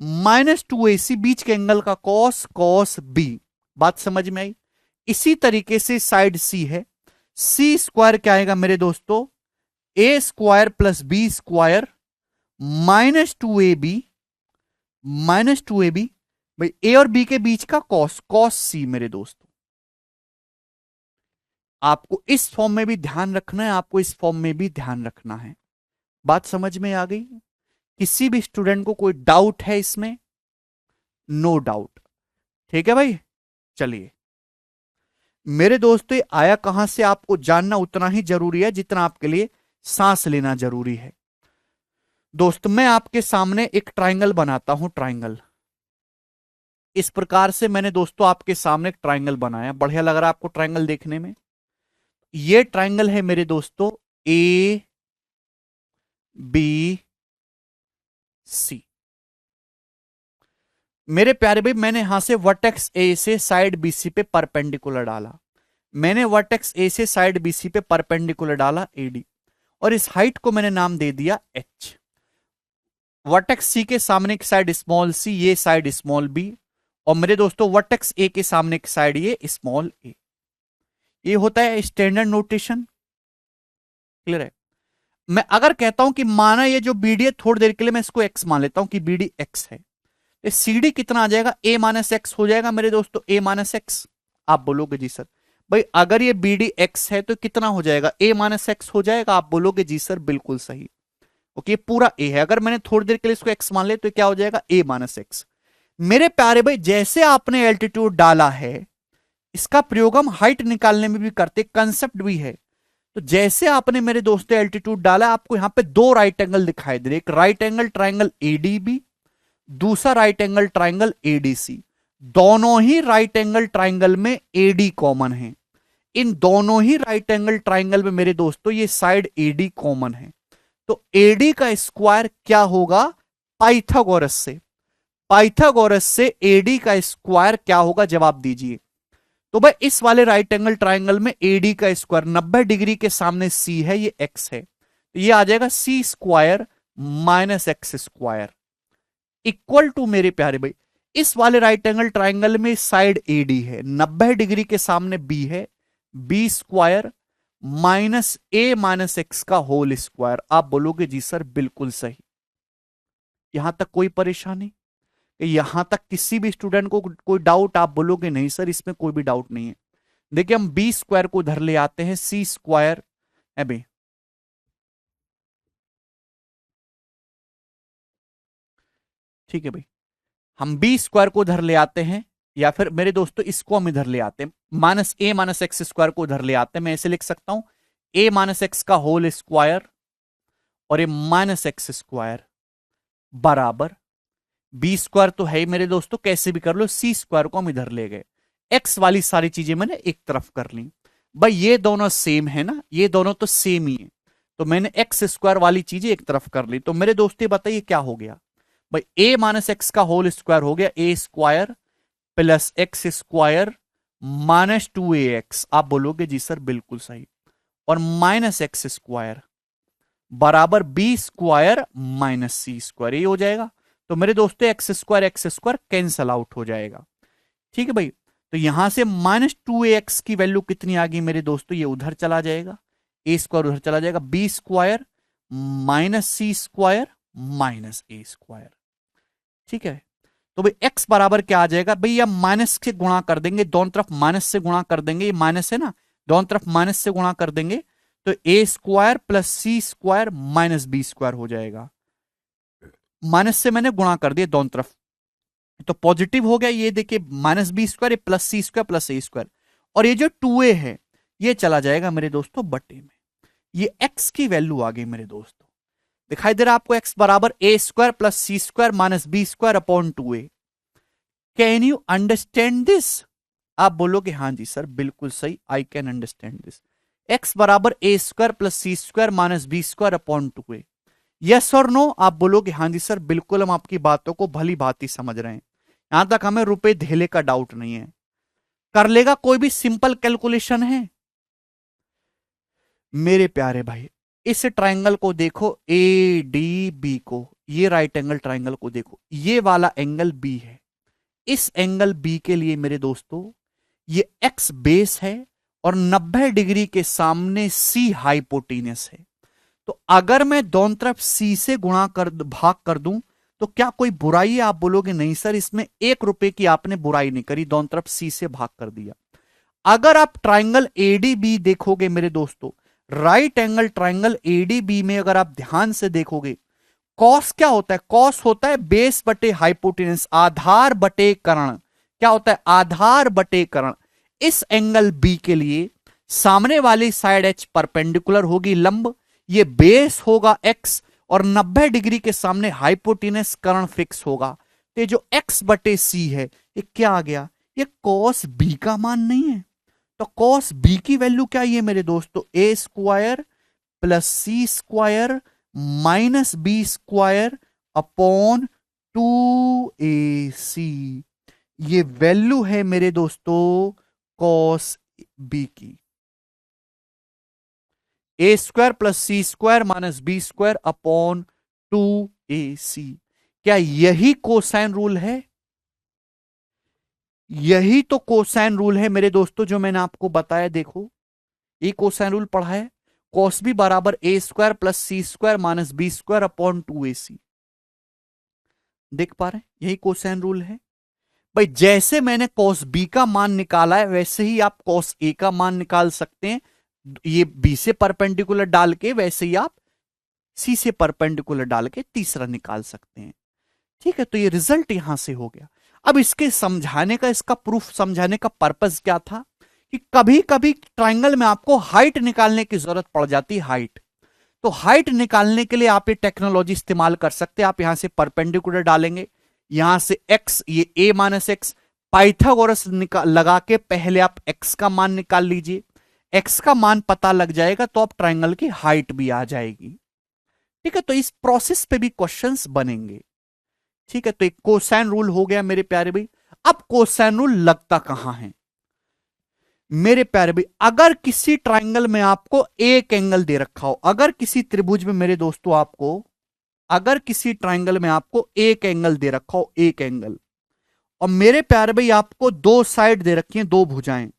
minus two ए सी बीच के एंगल का कॉस कॉस बी। बात समझ में आई? इसी तरीके से साइड सी है, सी स्क्वायर क्या आएगा मेरे दोस्तों? A square plus b square minus two a b, minus two a b, भाई ए और बी के बीच का कॉस कॉस सी मेरे दोस्तों। आपको इस फॉर्म में भी ध्यान रखना है, आपको इस फॉर्म में भी ध्यान रखना है। बात समझ में आ गई? किसी भी स्टूडेंट को कोई डाउट है इसमें? नो डाउट, ठीक है भाई। चलिए मेरे दोस्तों, आया कहां से आपको जानना उतना ही जरूरी है जितना आपके लिए सांस लेना जरूरी है। दोस्त मैं आपके सामने एक ट्राइंगल बनाता हूं, ट्राइंगल इस प्रकार से मैंने दोस्तों आपके सामने एक ट्राइंगल बनाया। बढ़िया लग रहा है आपको ट्राइंगल देखने में? ये ट्राइंगल है मेरे दोस्तों ए बी सी। मेरे प्यारे भाई मैंने यहां से वर्टेक्स ए से साइड बीसी पे परपेंडिकुलर डाला, मैंने वर्टेक्स ए से साइड बीसी पे परपेंडिकुलर डाला एडी, और इस हाइट को मैंने नाम दे दिया एच। वर्टेक्स सी के सामने की साइड स्मॉल सी, ये साइड स्मॉल बी, और मेरे दोस्तों वर्टेक्स ए के सामने की साइड ये स्मॉल ए। ये होता है स्टैंडर्ड नोटेशन, क्लियर है? मैं अगर कहता हूं कि माना ये जो बीडी है, थोड़ी देर के लिए मैं इसको एक्स मान लेता हूं कि बीडी एक्स है, सी डी कितना आ जाएगा? ए माइनस एक्स हो जाएगा मेरे दोस्तों, ए माइनस एक्स। आप बोलोगे जी सर, भाई अगर ये बी डी एक्स है तो कितना हो जाएगा? ए माइनस एक्स हो जाएगा। आप बोलोगे जी सर बिल्कुल सही। ओके, पूरा ए है, अगर मैंने थोड़ी देर के लिए इसको एक्स मान ले तो क्या हो जाएगा? ए माइनस एक्स। मेरे प्यारे भाई जैसे आपने एल्टीट्यूड डाला है, इसका प्रयोग हम हाइट निकालने में भी करते, कंसेप्ट भी है। तो जैसे आपने मेरे दोस्तों एल्टीट्यूड डाला, आपको यहां पे दो राइट एंगल दिखाई दे रहे, एक राइट एंगल ट्राइंगल एडीबी, दूसरा राइट एंगल ट्राइंगल एडीसी। दोनों ही राइट एंगल ट्राइंगल में एडी कॉमन है। इन दोनों ही राइट एंगल ट्राइंगल में मेरे दोस्तों ये साइड एडी कॉमन है। तो एडी का स्क्वायर क्या होगा? पाइथागोरस से, पाइथागोरस से एडी का स्क्वायर क्या होगा? जवाब दीजिए। तो भाई इस वाले राइट एंगल ट्राइंगल में एडी का स्क्वायर 90 डिग्री के सामने सी है, ये एक्स है, तो ये आ जाएगा c square minus x square equal to मेरे प्यारे भाई इस वाले राइट एंगल ट्राइंगल में साइड एडी है, 90 डिग्री के सामने बी है, b square minus a minus x का होल स्क्वायर। आप बोलोगे जी सर बिल्कुल सही। यहां तक कोई परेशानी? यहां तक किसी भी स्टूडेंट को कोई डाउट? आप बोलोगे नहीं सर इसमें कोई भी डाउट नहीं है। देखिए हम बी स्क्वायर को उधर ले आते हैं, सी स्क्वायर है भाई, ठीक है भाई, हम बी स्क्वायर को उधर ले आते हैं, या फिर मेरे दोस्तों इसको हम इधर ले आते हैं, minus a minus x square को उधर ले आते हैं। मैं ऐसे लिख सकता हूं ए माइनस एक्स का होल स्क्वायर और ए माइनस एक्स स्क्वायर बराबर बी स्क्वायर तो है ही मेरे दोस्तों, कैसे भी कर लो, सी स्क्वायर को हम इधर ले गए, एक्स वाली सारी चीजें मैंने एक तरफ कर ली। भाई ये दोनों सेम है ना, ये दोनों तो सेम ही है, तो मैंने एक्स स्क्वायर वाली चीजें एक तरफ कर ली। तो मेरे दोस्तों बताइए क्या हो गया? भाई ए माइनस एक्स का होल स्क्वायर हो गया a square plus x square minus two a x. आप बोलोगे जी सर बिल्कुल सही, और माइनस एक्स स्क्वायर बराबर b square minus c square, ये हो जाएगा। तो मेरे दोस्तों एक्स स्क्वायर कैंसल आउट हो जाएगा, ठीक है भाई। तो यहां से माइनस टू ए एक्स की वैल्यू कितनी आ गई मेरे दोस्तों? ये उधर चला जाएगा, ए स्क्वायर उधर चला जाएगा, B square minus c square minus ए स्क्वायर, ठीक है। तो भाई एक्स बराबर क्या आ जाएगा? भाई या माइनस से गुणा कर देंगे, दोनों तरफ माइनस से गुणा कर देंगे, ये माइनस है ना, दोनों तरफ माइनस से गुणा कर देंगे, तो ए स्क्वायर प्लस सी स्क्वायर माइनस बी स्क्वायर हो जाएगा। माइनस से मैंने गुणा कर दिया दोनों तरफ, तो पॉजिटिव हो गया, ये देखिए माइनस बी स्क्वायर प्लस सी स्क्वायर प्लस ए स्क्वायर, और ये जो 2a है ये चला जाएगा मेरे दोस्तों बटे में। ये x की वैल्यू आ गई मेरे दोस्तों, दिखाई दे रहा है आपको? x बराबर a square plus C square minus B square upon 2a। Can you understand this? आप बोलोगे हाँ जी सर बिल्कुल सही, I can understand this. X बराबर a square plus C square minus B square upon 2a। Yes और no? आप बोलोगे हाँ जी सर बिल्कुल, हम आपकी बातों को भली भांति समझ रहे हैं, यहां तक हमें रुपए धेले का डाउट नहीं है। कर लेगा कोई भी सिंपल कैलकुलेशन है? मेरे प्यारे भाई इस ट्राइंगल को देखो, ए डी बी को, ये राइट एंगल ट्राइंगल को देखो, ये वाला एंगल बी है। इस एंगल बी के लिए मेरे दोस्तों ये एक्स बेस है और 90 डिग्री के सामने सी हाइपोटेनस है। तो अगर मैं दोनों तरफ सी से गुणा कर भाग कर दूं तो क्या कोई बुराई है? आप बोलोगे नहीं सर इसमें 1 रुपए की आपने बुराई नहीं करी, दोनों तरफ सी से भाग कर दिया। अगर आप ट्राइंगल एडीबी देखोगे मेरे दोस्तों, राइट एंगल ट्राइंगल एडीबी में अगर आप ध्यान से देखोगे, कॉस क्या होता है? कॉस होता है बेस बटे हाइपोटेनस, आधार बटे कर्ण। क्या होता है? आधार बटे कर्ण। इस एंगल बी के लिए सामने वाली साइड एच परपेंडिकुलर होगी लंब, ये बेस होगा एक्स और 90 डिग्री के सामने हाइपोटेनस कर्ण फिक्स होगा। तो ये जो एक्स बटे सी है ये क्या आ गया? ये कॉस बी का मान नहीं है। तो कॉस बी की वैल्यू क्या है मेरे दोस्तों? A square plus C square minus B square upon 2ac। ये वैल्यू है मेरे दोस्तों कॉस बी की। A square plus C square minus B square upon 2ac। क्या यही कोसाइन रूल है? यही तो कोसाइन रूल है मेरे दोस्तों जो मैंने आपको बताया। देखो ये कोसाइन रूल पढ़ा है, कॉस बी बराबर a square plus C square minus B square upon 2ac। देख पा रहे हैं? यही कोसाइन रूल है भाई। जैसे मैंने कॉस बी का मान निकाला है वैसे ही आप कॉस ए का मान निकाल सकते हैं। ये बी से परपेंडिकुलर डाल के वैसे ही आप सी से परपेंडिकुलर डाल के तीसरा निकाल सकते हैं। ठीक है, तो ये रिजल्ट यहां से हो गया। अब इसके समझाने का, इसका प्रूफ समझाने का पर्पस क्या था कि कभी कभी ट्राइंगल में आपको हाइट निकालने की जरूरत पड़ जाती है। हाइट, तो हाइट निकालने के लिए आप ये टेक्नोलॉजी इस्तेमाल कर सकते हैं। आप यहां से परपेंडिकुलर डालेंगे, यहां से x, ये a माइनस एक्स, पाइथागोरस लगा के पहले आप x का मान निकाल लीजिए। x का मान पता लग जाएगा तो आप ट्राइंगल की हाइट भी आ जाएगी। ठीक है, तो इस प्रोसेस पे भी क्वेश्चंस बनेंगे। ठीक है, तो एक कोसाइन रूल हो गया मेरे प्यारे भाई। अब कोसाइन रूल लगता कहां है मेरे प्यारे भाई? अगर किसी ट्राइंगल में आपको एक एंगल दे रखा हो, अगर किसी त्रिभुज में मेरे दोस्तों आपको, अगर किसी ट्राइंगल में आपको एक एंगल दे रखा हो, एक एंगल, और मेरे प्यारे भाई आपको दो साइड दे रखी हैं, दो भुजाएं,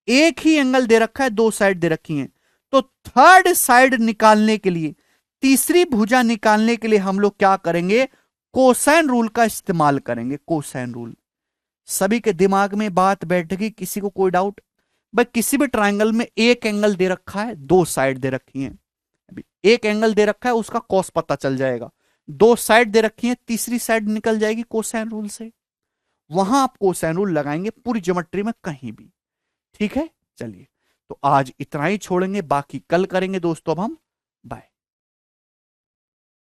एक ही एंगल दे रखा है, दो साइड दे रखी हैं, तो थर्ड साइड निकालने के लिए, तीसरी भुजा निकालने के लिए हम लोग क्या करेंगे? कोसाइन रूल का इस्तेमाल करेंगे। Cosine rule. सभी के दिमाग में बात बैठ गई? किसी को कोई डाउट? भाई किसी भी ट्राइंगल में एक एंगल दे रखा है, दो साइड दे रखी हैं। अभी एक एंगल दे रखा है उसका कॉस पता चल जाएगा, दो साइड दे रखी है, तीसरी साइड निकल जाएगी कोसाइन रूल से। वहां आप कोसाइन रूल लगाएंगे पूरी ज्योमेट्री में कहीं भी। ठीक है, चलिए तो आज इतना ही छोड़ेंगे, बाकी कल करेंगे दोस्तों अब हम